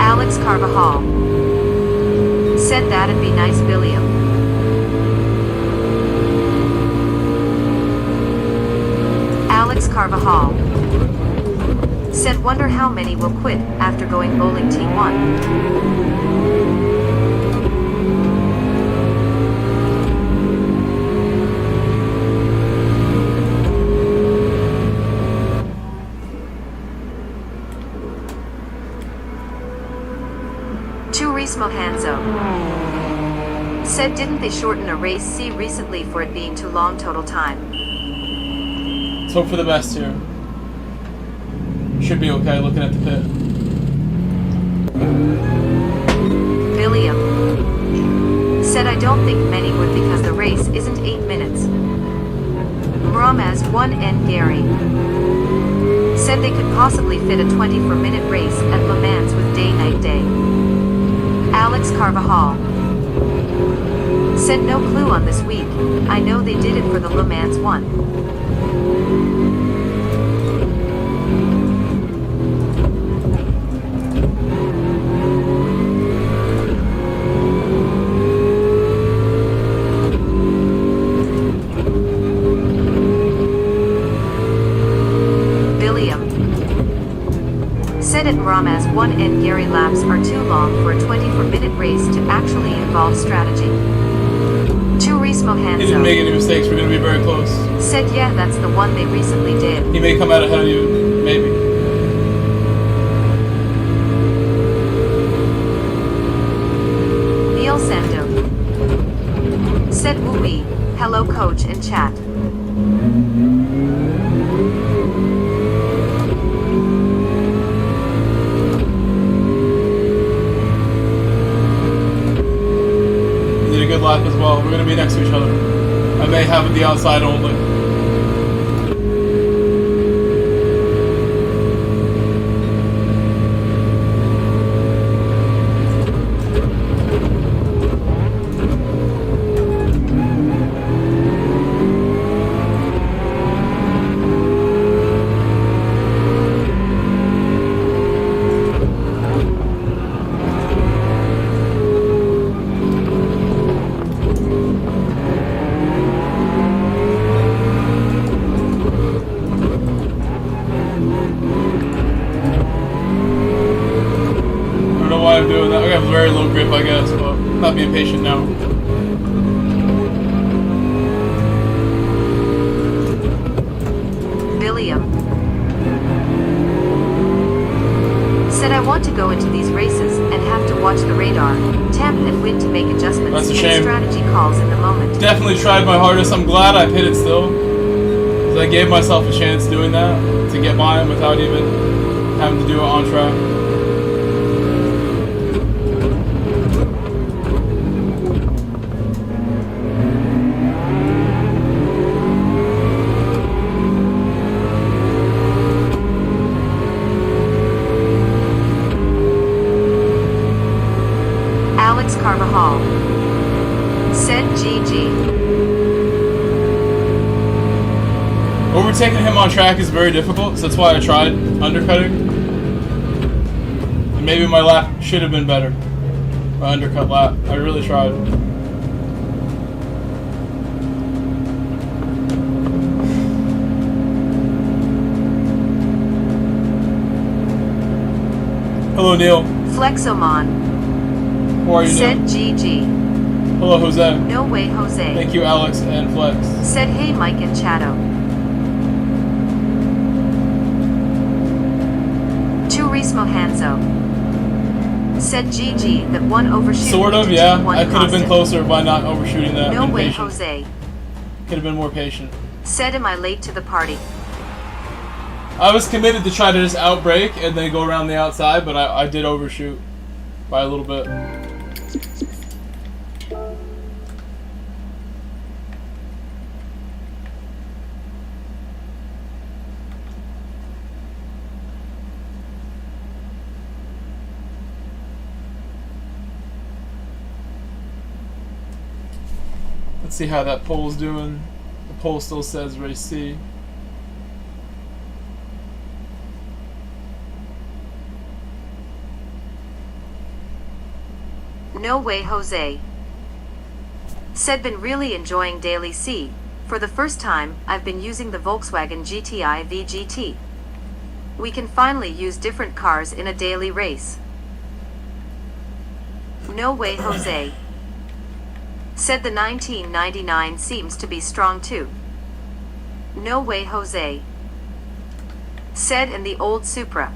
Alex Carvajal. Said that'd be nice, Billiam. Alex Carvajal. Said wonder how many will quit after going bowling T1. Said didn't they shorten a race C recently for it being too long total time? Let's hope for the best here. Should be okay looking at the pit. William. Said I don't think many would because the race isn't 8 minutes. Mramaz 1 and Gary. Said they could possibly fit a 24-minute race at Le Mans with day-night day. Alex Carvajal. Said no clue on this week. I know they did it for the Le Mans one. Said at Mramaz 1 and Gary laps are too long for a 24-minute race to actually involve strategy. Turismo He Hanzo. didn't make any mistakes, we're gonna be very close. Said yeah, that's the one they recently did. He may come out ahead of you, maybe. Neil Sando. Said woo-wee, hello coach and chat. Good lap as well. We're going to be next to each other. I may have the outside only. I'm doing that. I have very low grip, I guess, but I'm not being patient now. William. Said I want to go into these races and have to watch the radar, temp and wind to make adjustments That's a and shame. strategy calls in the moment. Definitely tried my hardest. I'm glad I pitted still. Because I gave myself a chance doing that to get by him without even having to do it on track. Alex Carvajal. Said GG. Overtaking him on track is very difficult, so that's why I tried undercutting. And maybe my lap should have been better. My undercut lap. I really tried. Hello, Neil. Flexomon. How are you, Said Neil? GG. Hello, Jose. No way, Jose. Thank you, Alex and Flex. Said hey, Mike and Chato. Turismo Hanzo. Said GG that one overshooting. Sort of, into yeah. T1 I could have been cost closer by not overshooting that. it. No Been way, patient. Jose. Could have been more patient. Said am I late to the party? I was committed to try to just outbrake and then go around the outside, but I did overshoot by a little bit. Let's see how that poll's doing. The poll still says race C. No way, Jose. Said been really enjoying Daily C. For the first time, I've been using the Volkswagen GTI VGT. We can finally use different cars in a daily race. No way, Jose. Said the 1999 seems to be strong too. No way, Jose. Said in the old Supra.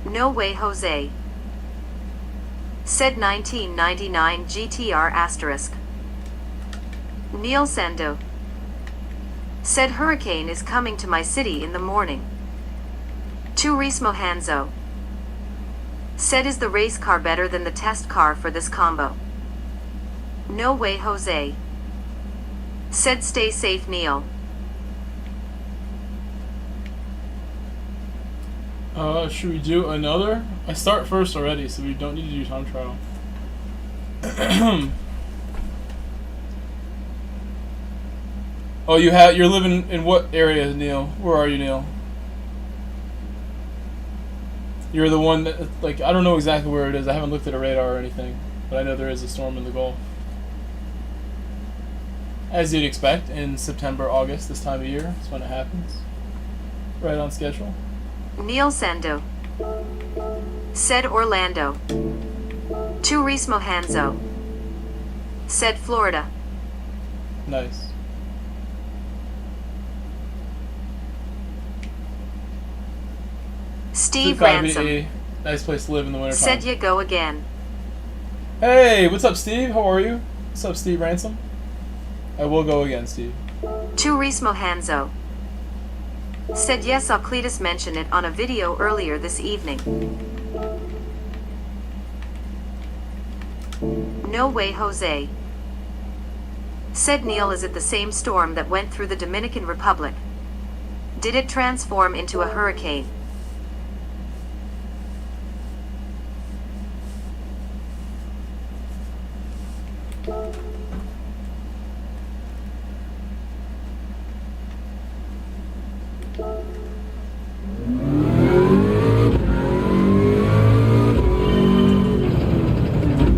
No way, Jose. Said 1999 GTR asterisk. Neil Sando. Said hurricane is coming to my city in the morning. Turismo Hanzo. Said is the race car better than the test car for this combo? No way, Jose. Said stay safe, Neil. Should we do another? I start first already, so we don't need to do time trial. Oh, you're living in what area, Neil? Where are you, Neil? You're the one that, like, I don't know exactly where it is. I haven't looked at a radar or anything, but I know there is a storm in the Gulf. As you'd expect, in September, August, this time of year, is when it happens. Right on schedule. Neil Sando. Said Orlando. Turismo Hanzo. Said Florida. Nice. Steve Gotta be Ransom. a nice place to live in the wintertime. Said you go again. Hey, what's up, Steve? How are you? What's up, Steve Ransom? I will go again, Steve. Turismo Hanzo. Said yes, Cletus mentioned it on a video earlier this evening. No way, Jose. Said Neil, is it the same storm that went through the Dominican Republic? Did it transform into a hurricane?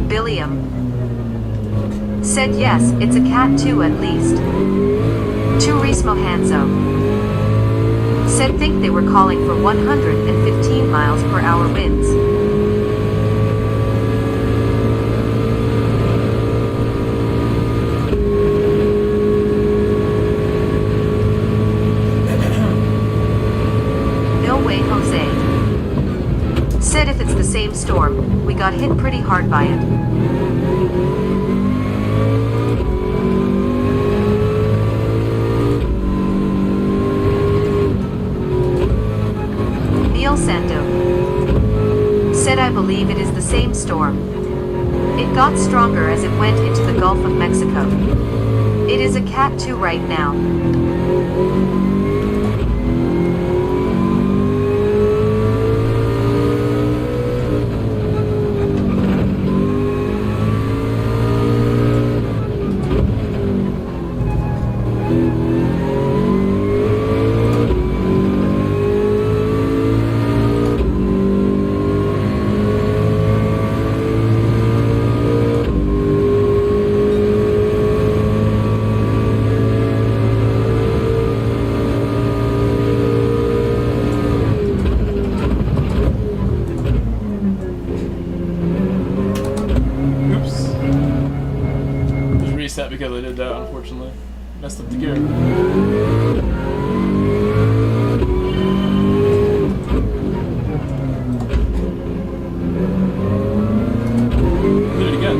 Billiam. Said yes, it's a cat too at least. Turismo Hanzo. Said think they were calling for 115 miles per hour winds. No way, Jose. Said if it's the same storm, we got hit pretty hard by it. Neil Sando. Said I believe it is the same storm. It got stronger as it went into the Gulf of Mexico. It is a Cat 2 right now. Because I did that, unfortunately. Messed up the gear. Did it again.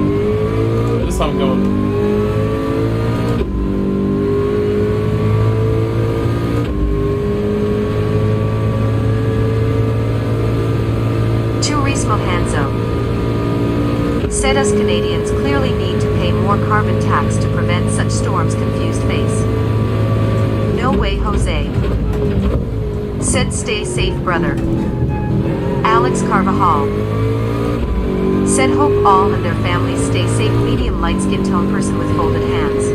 This time I'm going. Turismo Hanzo. Said us Canadians clearly need to pay more carbon tax to prevent such storms. Confused face. No way, Jose. Said stay safe, brother. Alex Carvajal. Said hope all and their families stay safe. Medium light skin tone person with folded hands.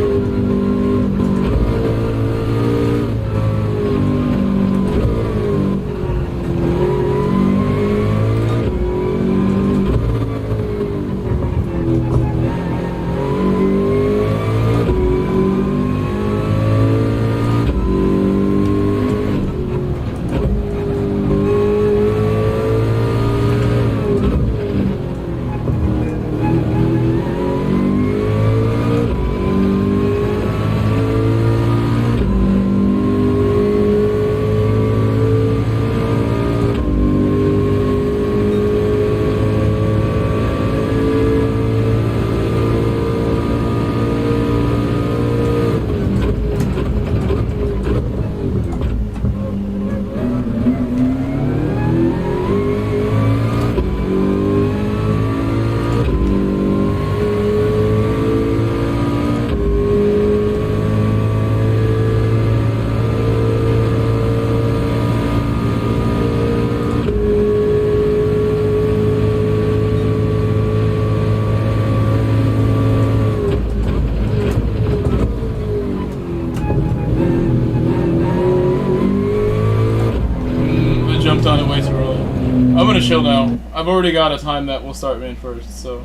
early. I'm gonna chill now. I've already got a time that will start main first, so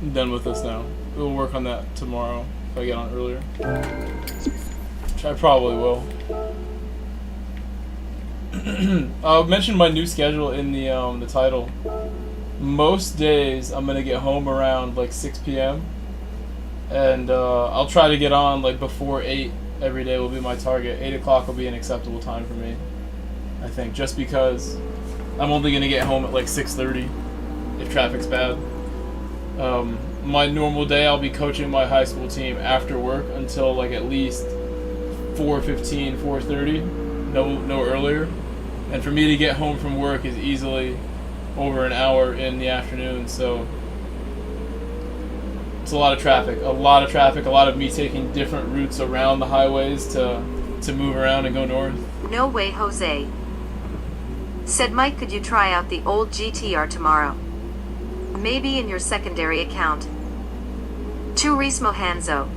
I'm done with this now. We'll work on that tomorrow if I get on earlier. Which I probably will. I'll mention my new schedule in the title. Most days I'm gonna get home around like 6 p.m. and I'll try to get on like before 8 every day will be my target. 8 o'clock will be an acceptable time for me, I think, just because I'm only gonna get home at like 6:30 if traffic's bad. My normal day I'll be coaching my high school team after work until like at least 4:15, 4:30, no earlier. And for me to get home from work is easily over an hour in the afternoon, so it's a lot of traffic, a lot of me taking different routes around the highways to move around and go north. No way, Jose. Said Mike, could you try out the old GTR tomorrow? Maybe in your secondary account. Turismo Hanzo.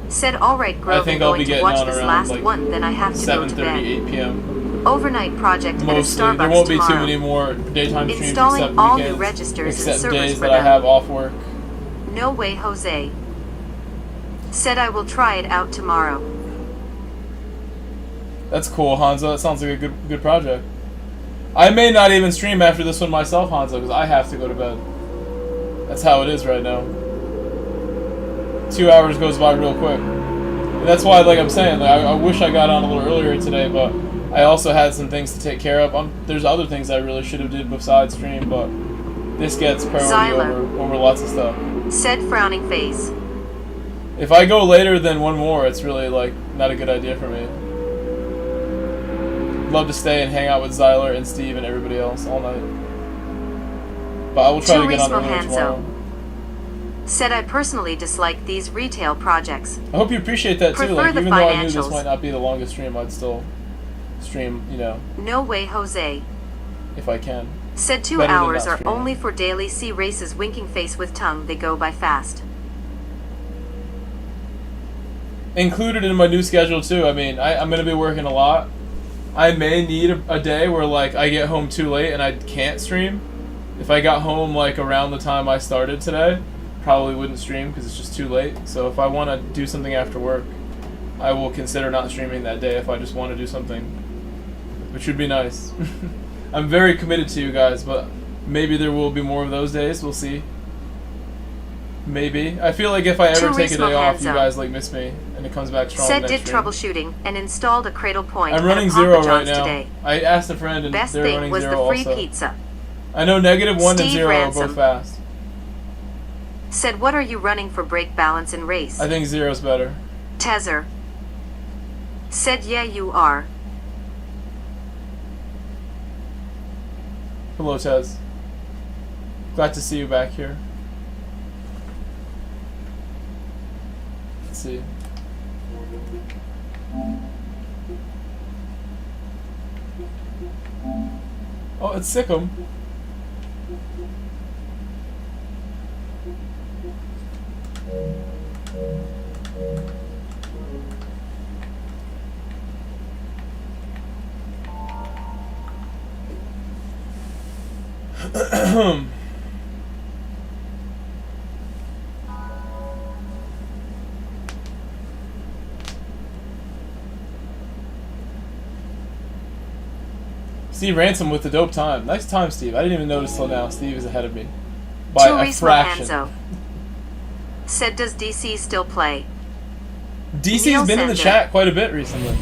Said alright, Grove, I think I'm I'll going be to getting watch on this around last like one, then I have to go to 7:30, bed. 8 p.m. Overnight project at a Mostly. Starbucks There won't be tomorrow. too many more daytime streams Installing except all weekends, new registers and except servers days for that I them. have off work. No way, Jose. Said I will try it out tomorrow. That's cool, Hanzo. That sounds like a good project. I may not even stream after this one myself, Hanzo, because I have to go to bed. That's how it is right now. 2 hours goes by real quick. And that's why, like I'm saying, like, I wish I got on a little earlier today, but I also had some things to take care of. There's other things I really should have did besides stream, but this gets priority over lots of stuff. Said frowning face. If I go later than one more, it's really like not a good idea for me. Love to stay and hang out with Zyler and Steve and everybody else all night. But I will try to get on earlier tomorrow. Said I personally dislike these retail projects. I hope you appreciate that too. Prefer Like, the even though I knew this financials. might not be the longest stream, I'd still stream, you know, No way, Jose. if I can. Said 2 Better than hours not are streaming. only for daily C races. Winking face with tongue, they go by fast. Included in my new schedule too. I mean, I'm going to be working a lot. I may need a day where like I get home too late and I can't stream. If I got home like around the time I started today, probably wouldn't stream because it's just too late. So if I want to do something after work, I will consider not streaming that day if I just want to do something, which would be nice. I'm very committed to you guys, but maybe there will be more of those days. We'll see. Maybe. I feel like if I ever take a day off, you guys like miss me, and it comes back strong. Said next did stream. troubleshooting and installed a cradle point. I'm running at zero Papa right John's now. Today. I asked a friend, and Best they're thing running was zero the free also. pizza. I know -1 and Steve 0 Ransom. are both fast. Said what are you running for brake balance and race? I think 0's better. Tezer. Said yeah you are. Hello, Tez. Glad to see you back here. Let's see. Oh, it's Sikkim. Steve Ransom with the dope time. Nice time, Steve. I didn't even notice till now. Steve is ahead of me by a Turismo fraction. Hanzo. Said does DC still play? DC's Neil been in the Sender. chat quite a bit recently.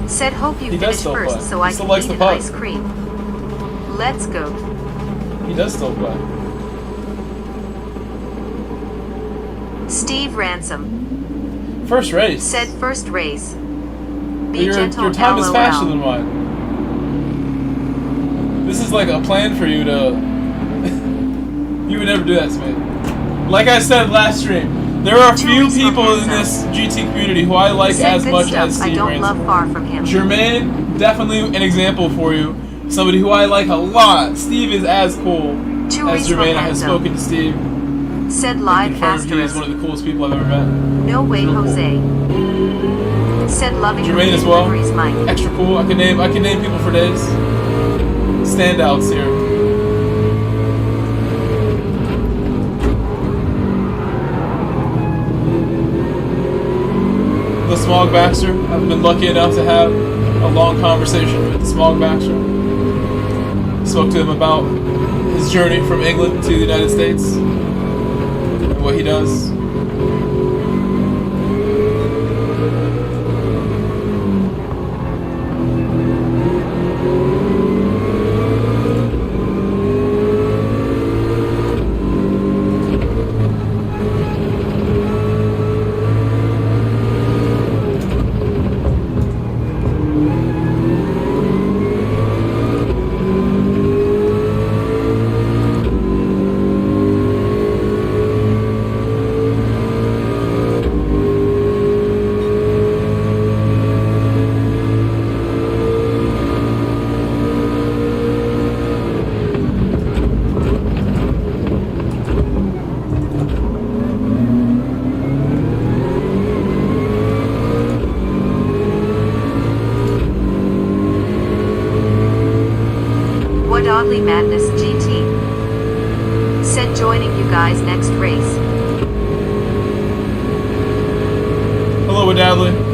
Said hope you He does finish still first play. so He I still can likes eat the an pub. ice cream. Let's go. He does still play. Steve Ransom. First race. Said first race. But Be gentle, your time is LOL. faster than mine. This is like a plan for you to... You would never do that to me. Like I said last stream, there are few Turismo people in Hanzo. this GT community who I like Said as good much stuff as I Steve don't Ransom. love far from him. Jermaine, definitely an example for you. Somebody who I like a lot. Steve is as cool as Turismo Jermaine. I have Hanzo. spoken to Steve. Said live Confirmed he is asterisk. one of the coolest people I've ever met. No way, Real cool. Jose. Said loving Jermaine the as well. deliveries, Mike. Extra cool. I can name people for days. standouts here. The Smog Baxter. I've been lucky enough to have a long conversation with the Smog Baxter. Spoke to him about his journey from England to the United States and what he does. Godly Madness GT said joining you guys next race. Hello, Wadadley.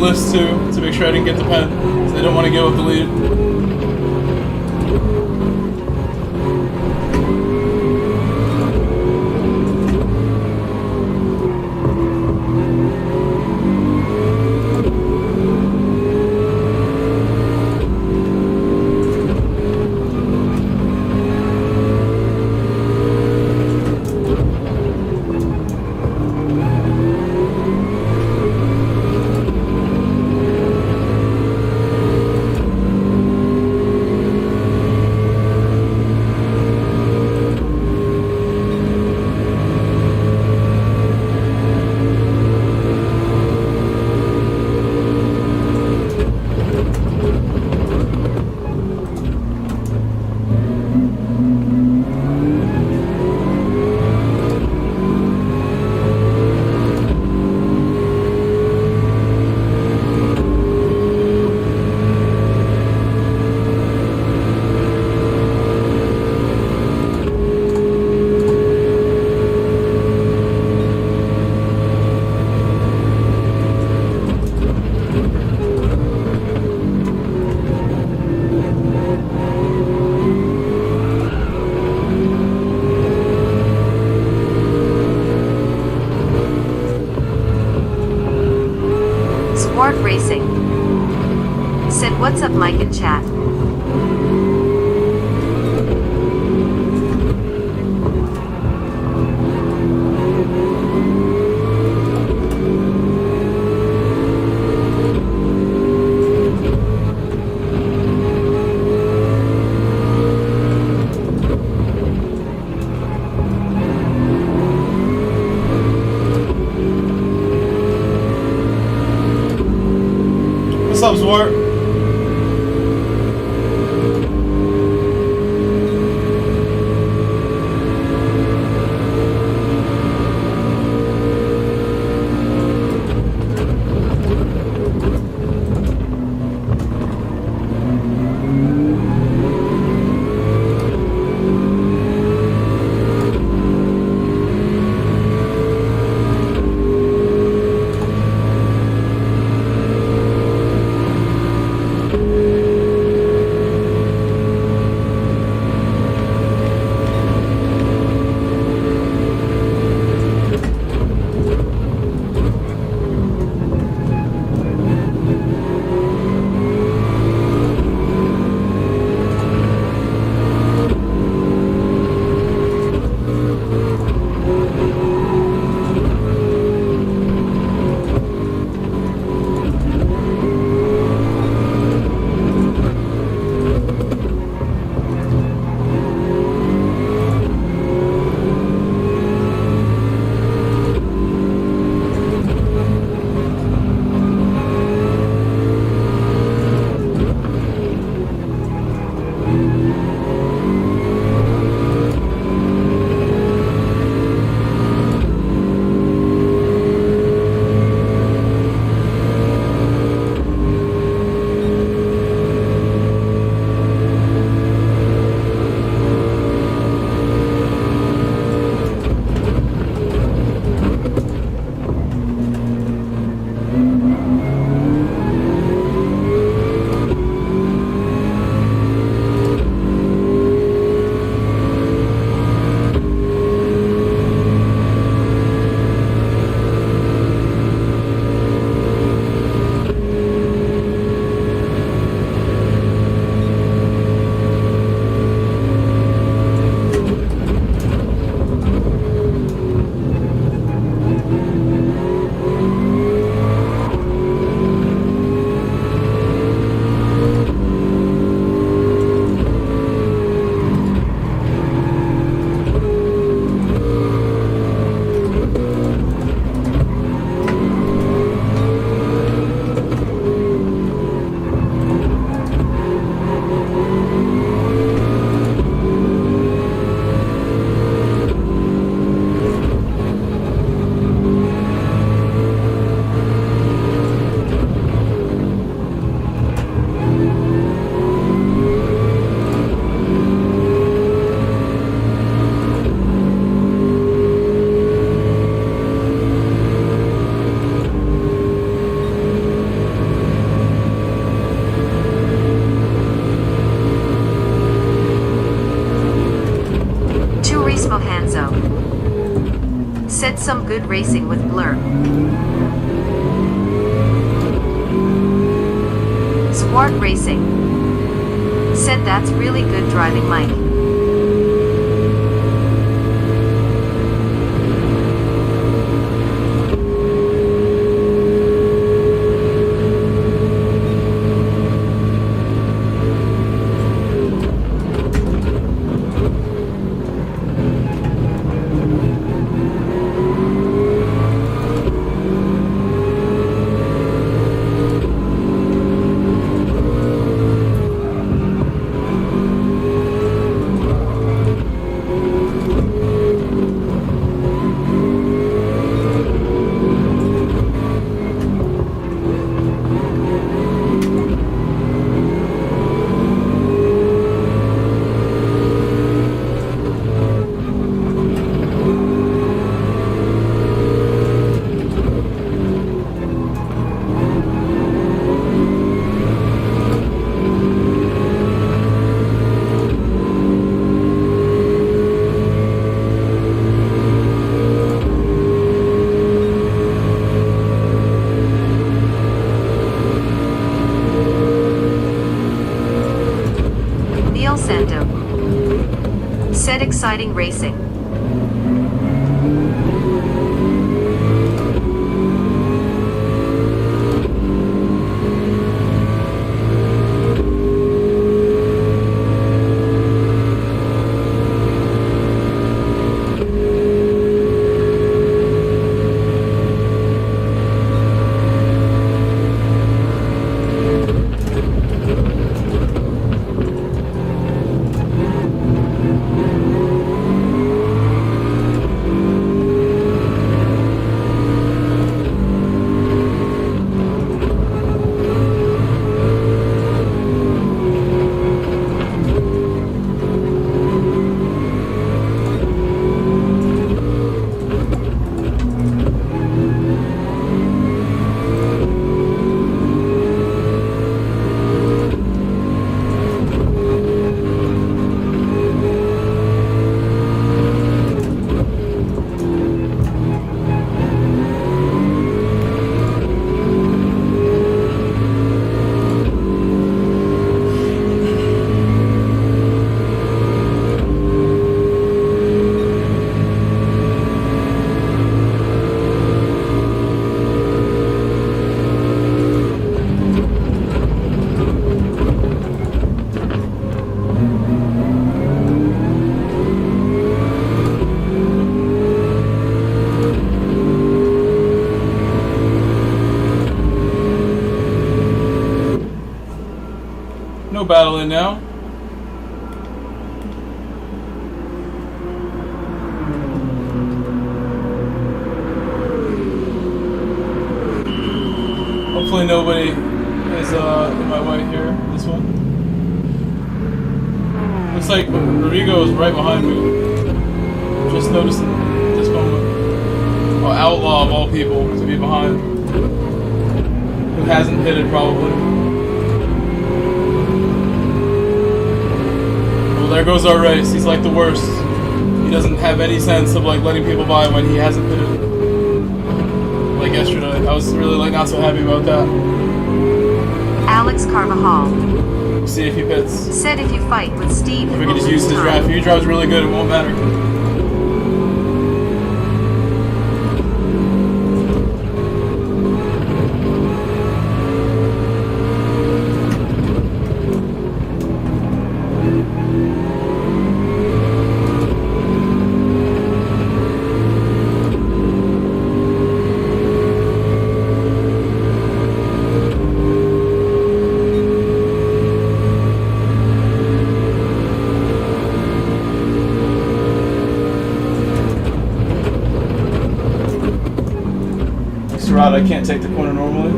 List to make sure I didn't get the pen, because I don't want to go with the lead. Smart Racing said, "What's up, Mike in chat?" What's up, Zwart? Said some good racing with Blur. Swart Racing said that's really good driving, Mike. Exciting racing. No battling now. Hopefully nobody is in my way here. This one. Looks like Rodrigo is right behind me. Just noticing this moment. Well, outlaw of all people to be behind. Who hasn't hit it probably. Well, there goes our race. He's like the worst. He doesn't have any sense of like letting people by when he hasn't hit it. Like yesterday. I was really like not so happy about that. Alex Carvajal. See if he pits. Said if you fight with Steve, If we can just use his drive. If your drive's really good, it won't matter. I can't take the corner normally.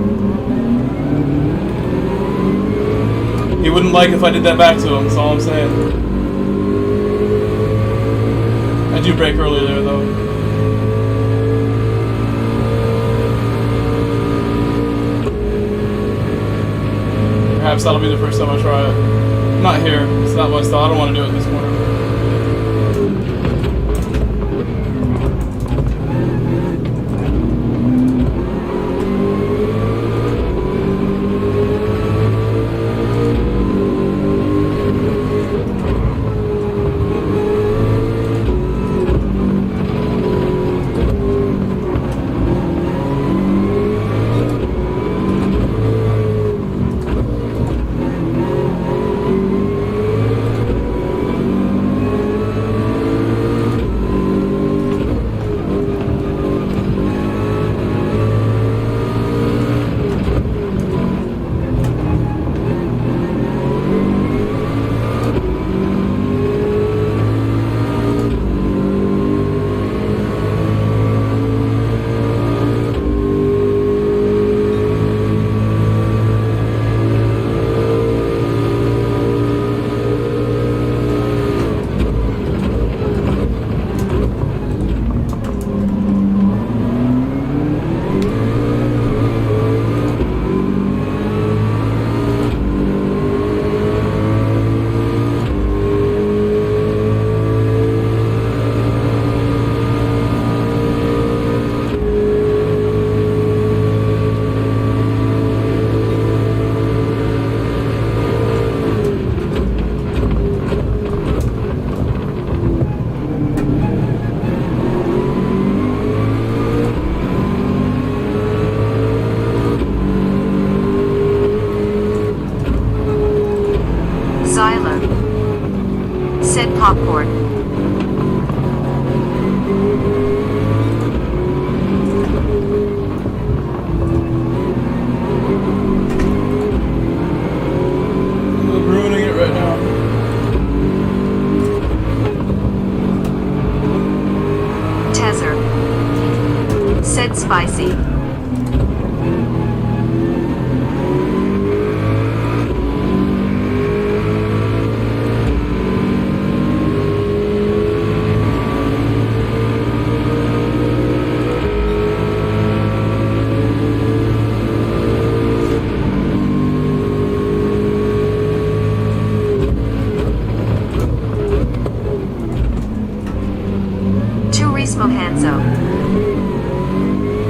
He wouldn't like if I did that back to him, that's all I'm saying. I do brake early there though. Perhaps that'll be the first time I try it. Not here, it's not my style, I don't want to do it in this corner.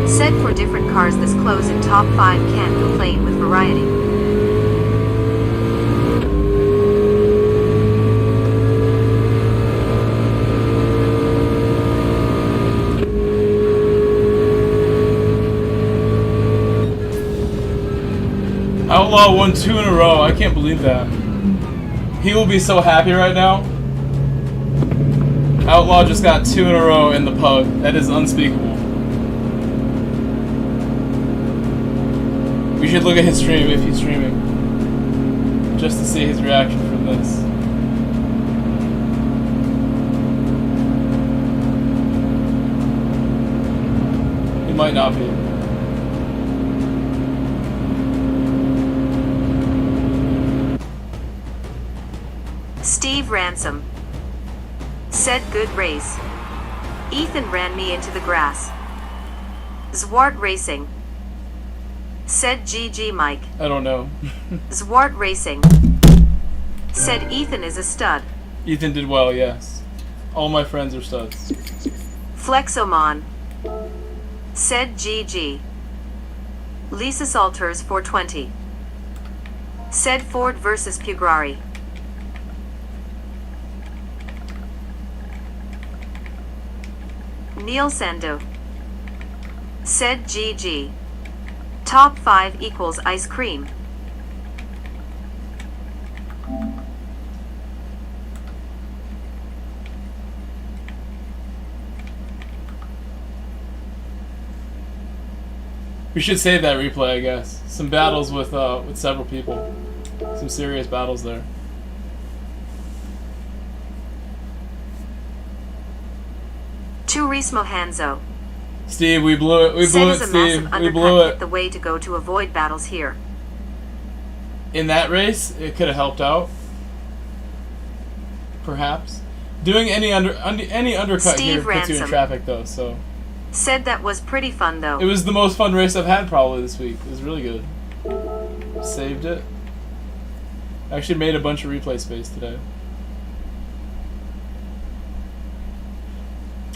Said for different cars this close in top 5 can't complain with variety. Outlaw won 2 in a row. I can't believe that. He will be so happy right now. Outlaw just got 2 in a row in the pug. That is unspeakable. We should look at his stream if he's streaming, just to see his reaction from this. He might not be. Steve Ransom said good race. Ethan ran me into the grass. Zwart Racing said GG Mike. I don't know. Zwart Racing said Ethan is a stud. Ethan did well, yes. All my friends are studs. Flexoman said GG. Lisa Salters 420 said Ford versus Pugrari. Neil Sando said GG. Top 5 equals ice cream. We should save that replay, I guess. Some battles with several people. Some serious battles there. Turismo Hanzo Steve, we blew it. We said blew is it, a Steve. massive We blew undercut hit it. the way to go to avoid battles here. In that race, it could have helped out. Perhaps. Doing any undercut Steve here puts you in Ransom traffic, though. So said that was pretty fun though. it was the most fun race I've had probably this week. It was really good. Saved it. I actually made a bunch of replay space today.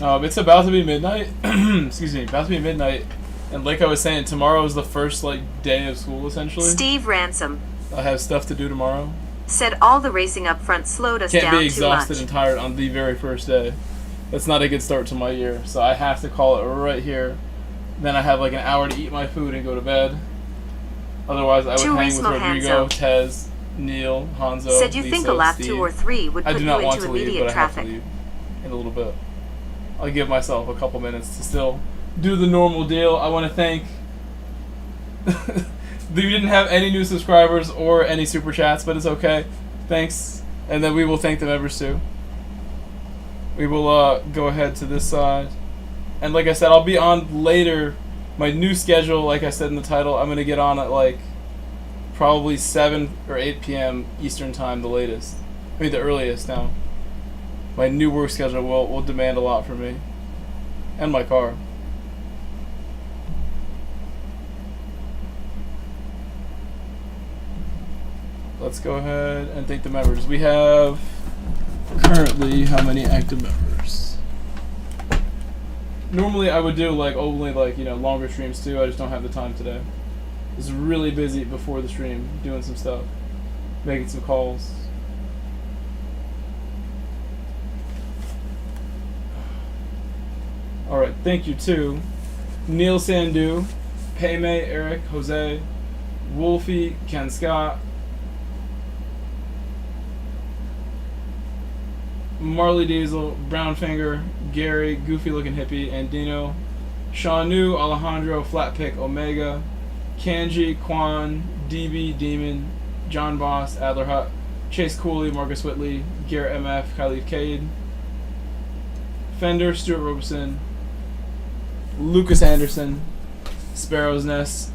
It's about to be midnight. Excuse me, about to be midnight. And like I was saying, tomorrow is the first day of school essentially. Steve Ransom I have stuff to do tomorrow. said all the racing up front slowed us Can't down be too exhausted much. and tired on the very first day. That's not a good start to my year. So I have to call it right here. Then I have an hour to eat my food and go to bed. Otherwise I would hang with Turismo Rodrigo, Hanzo Tez, Neil, Hanzo, said you Lisa, think a lap Steve. 2 or 3 would I put do you not want into to leave, immediate but I have to traffic. leave in a little bit. I'll give myself a couple minutes to still do the normal deal. I want to thank... We didn't have any new subscribers or any super chats, but it's okay. Thanks. And then we will thank the members too. We will go ahead to this side. And like I said, I'll be on later. My new schedule, like I said in the title, I'm going to get on at probably 7 or 8 p.m. Eastern time, the latest. I mean the earliest now. My new work schedule will demand a lot from me. And my car. Let's go ahead and thank the members. We have currently how many active members? Normally I would do only longer streams too. I just don't have the time today. I was really busy before the stream doing some stuff. Making some calls. Alright, thank you to Neil Sandu, Payme, Eric, Jose, Wolfie, Ken Scott, Marley Diesel, Brownfinger, Gary, Goofy Looking Hippie, and Dino, Shaunu, Alejandro, Flatpick, Omega, Kanji, Quan, DB, Demon, John Boss, Adler Hut, Chase Cooley, Marcus Whitley, Garrett MF, Khalif Cade, Fender, Stuart Robeson, Lucas Anderson, Sparrow's Nest,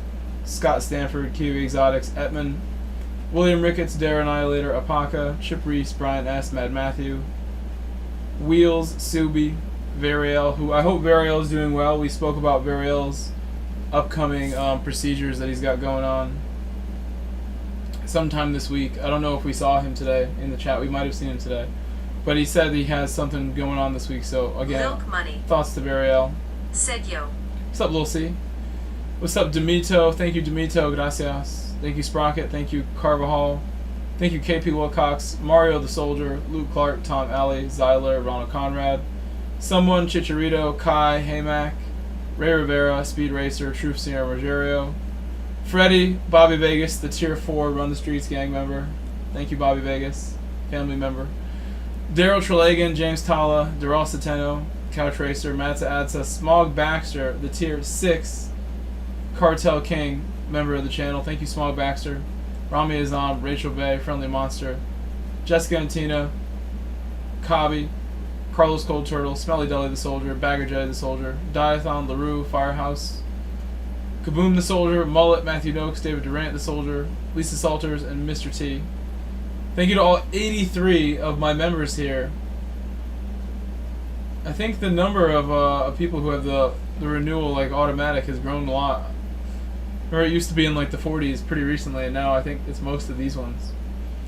Scott Stanford, Kiwi Exotics, Etman, William Ricketts, Dare Annihilator, Apaka, Chip Reese, Brian S., Mad Matthew, Wheels, Subi, Variel, who I hope Variel is doing well. We spoke about Variel's upcoming procedures that he's got going on sometime this week. I don't know if we saw him today in the chat. We might have seen him today. But he said he has something going on this week. So, again, Milk Money. Thoughts to Variel. Said yo. What's up, Lil C? What's up, Demito? Thank you, Demito. Gracias. Thank you, Sprocket. Thank you, Carvajal. Thank you, KP Wilcox, Mario the Soldier, Luke Clark, Tom Alley, Zyler, Ronald Conrad, Someone, Chicharito, Kai, Haymack, Ray Rivera, Speed Racer, Truth Singer Rogerio, Freddie, Bobby Vegas, the Tier 4 Run the Streets gang member. Thank you, Bobby Vegas, family member. Daryl Trelagan, James Tala, Daryl Sateno, Couch Racer, Matza Adsa, Smog Baxter, the Tier 6 Cartel King member of the channel. Thank you, Smog Baxter. Rami Azam, Rachel Bay, Friendly Monster, Jessica Antina, Kabi, Carlos Cold Turtle, Smelly Deli the Soldier, Bagger J the Soldier, Diathon, LaRue, Firehouse, Kaboom the Soldier, Mullet, Matthew Noakes, David Durant the Soldier, Lisa Salters, and Mr. T. Thank you to all 83 of my members here. I think the number of people who have the renewal like automatic has grown a lot. Or it used to be in like the 40s pretty recently, and now I think it's most of these ones.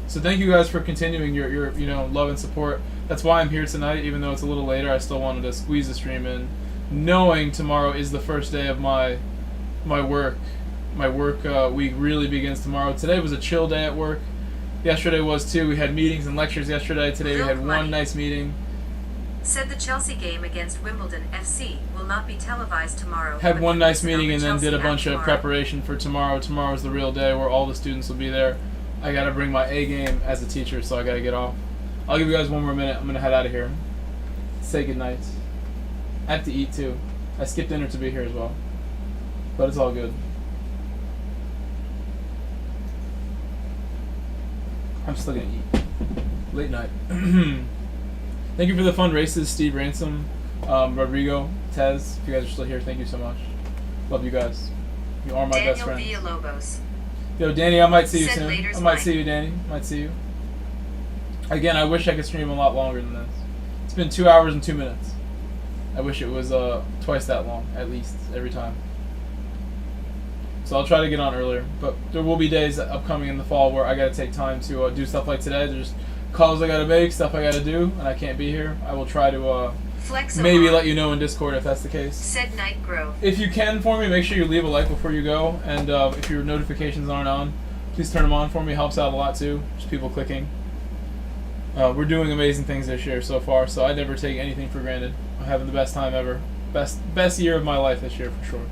So thank you guys for continuing your love and support. That's why I'm here tonight, even though it's a little later. I still wanted to squeeze the stream in, knowing tomorrow is the first day of my work. My work week really begins tomorrow. Today was a chill day at work. Yesterday was too. We had meetings and lectures yesterday. Today we had one nice meeting. Said the Chelsea game against Wimbledon FC will not be televised tomorrow. Had one nice meeting and then did a bunch of preparation for tomorrow. Tomorrow's the real day where all the students will be there. I gotta bring my A game as a teacher, so I gotta get off. I'll give you guys one more minute. I'm gonna head out of here. Say goodnight. I have to eat too. I skipped dinner to be here as well. But it's all good. I'm still gonna eat. Late night. Thank you for the fun races, Steve Ransom, Rodrigo, Tez. If you guys are still here, thank you so much. Love you guys. You are my best friends. Daniel Villalobos. Yo, Danny, I might see you Said soon. later's I might mine. see you, Danny. Might see you. Again, I wish I could stream a lot longer than this. It's been 2 hours and 2 minutes. I wish it was twice that long, at least, every time. So I'll try to get on earlier. But there will be days upcoming in the fall where I got to take time to do stuff like today. There's calls I got to make, stuff I got to do, and I can't be here. I will try to maybe let you know in Discord if that's the case. Said Night Grove. If you can for me, make sure you leave a like before you go. And if your notifications aren't on, please turn them on for me. It helps out a lot too. Just people clicking. We're doing amazing things this year so far, so I never take anything for granted. I'm having the best time ever. Best year of my life this year for sure.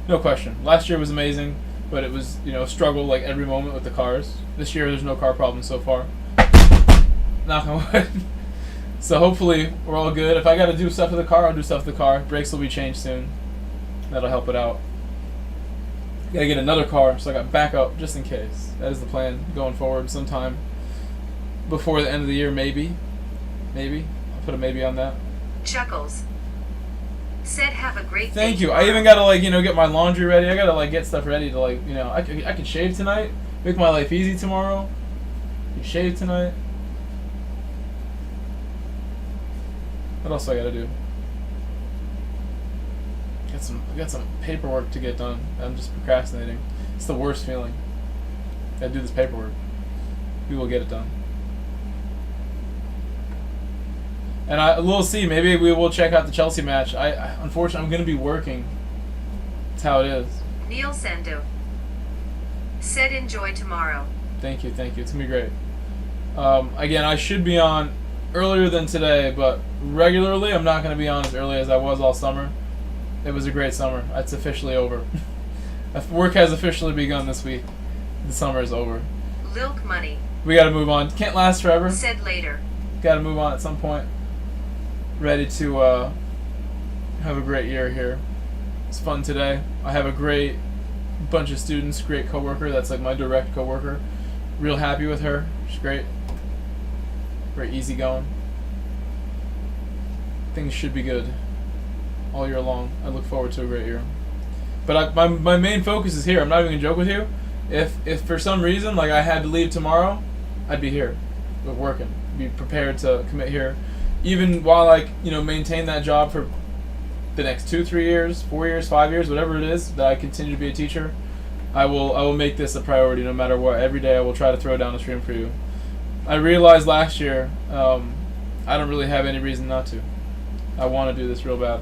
No question. Last year was amazing, but it was, a struggle like every moment with the cars. This year there's no car problems so far. Knock on wood. So hopefully we're all good. If I got to do stuff with the car, I'll do stuff with the car. Brakes will be changed soon. That'll help it out. Gotta get another car, so I got backup just in case. That is the plan going forward sometime before the end of the year, maybe. Maybe. I'll put a maybe on that. Chuckles. Said have a great day. Thank you. I even gotta get my laundry ready. I gotta get stuff ready to I can shave tonight. Make my life easy tomorrow. You shave tonight. What else do I gotta do? Got some paperwork to get done. I'm just procrastinating. It's the worst feeling. Gotta do this paperwork. We will get it done. And we'll see. Maybe we will check out the Chelsea match. Unfortunately, I'm gonna be working. That's how it is. Neil Sando. Said enjoy tomorrow. Thank you. It's gonna be great. Again, I should be on earlier than today, but regularly I'm not going to be on as early as I was all summer. It was a great summer. It's officially over. Work has officially begun this week. The summer is over. Lilk Money. We got to move on. Can't last forever. Said later. Got to move on at some point. Ready to have a great year here. It's fun today. I have a great bunch of students, great coworker. That's like my direct coworker. Real happy with her. She's great. Very easy going. Things should be good all year long. I look forward to a great year. But my main focus is here. I'm not even gonna joke with you. If for some reason like I had to leave tomorrow, I'd be here, working, be prepared to commit here, even while I maintain that job for the next 2, 3 years, 4 years, 5 years, whatever it is that I continue to be a teacher. I will make this a priority no matter what. Every day I will try to throw down a stream for you. I realized last year I don't really have any reason not to. I want to do this real bad.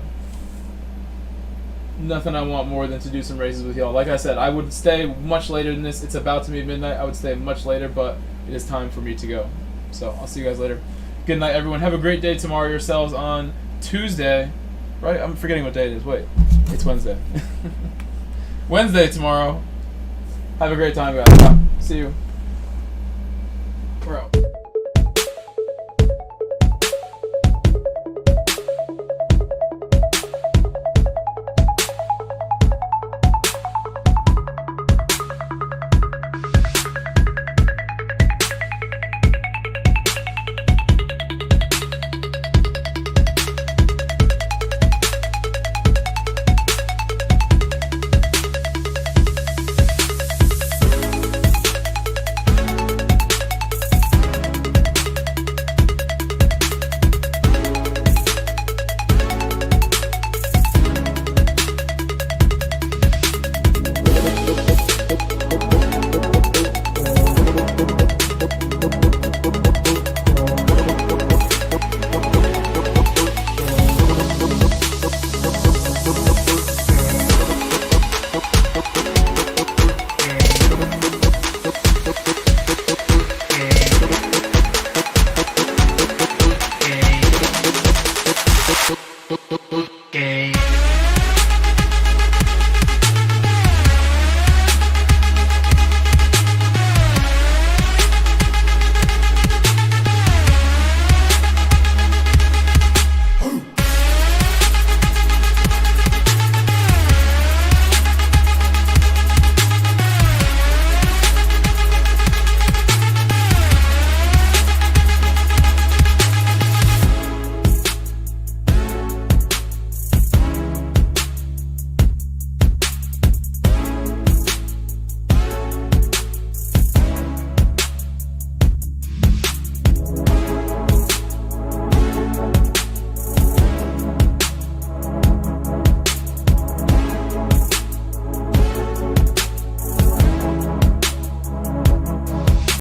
Nothing I want more than to do some races with y'all. Like I said, I would stay much later than this. It's about to be midnight. I would stay much later, but it is time for me to go. So I'll see you guys later. Good night, everyone. Have a great day tomorrow yourselves on Tuesday. Right? I'm forgetting what day it is. Wait. It's Wednesday. Wednesday tomorrow. Have a great time, guys. See you.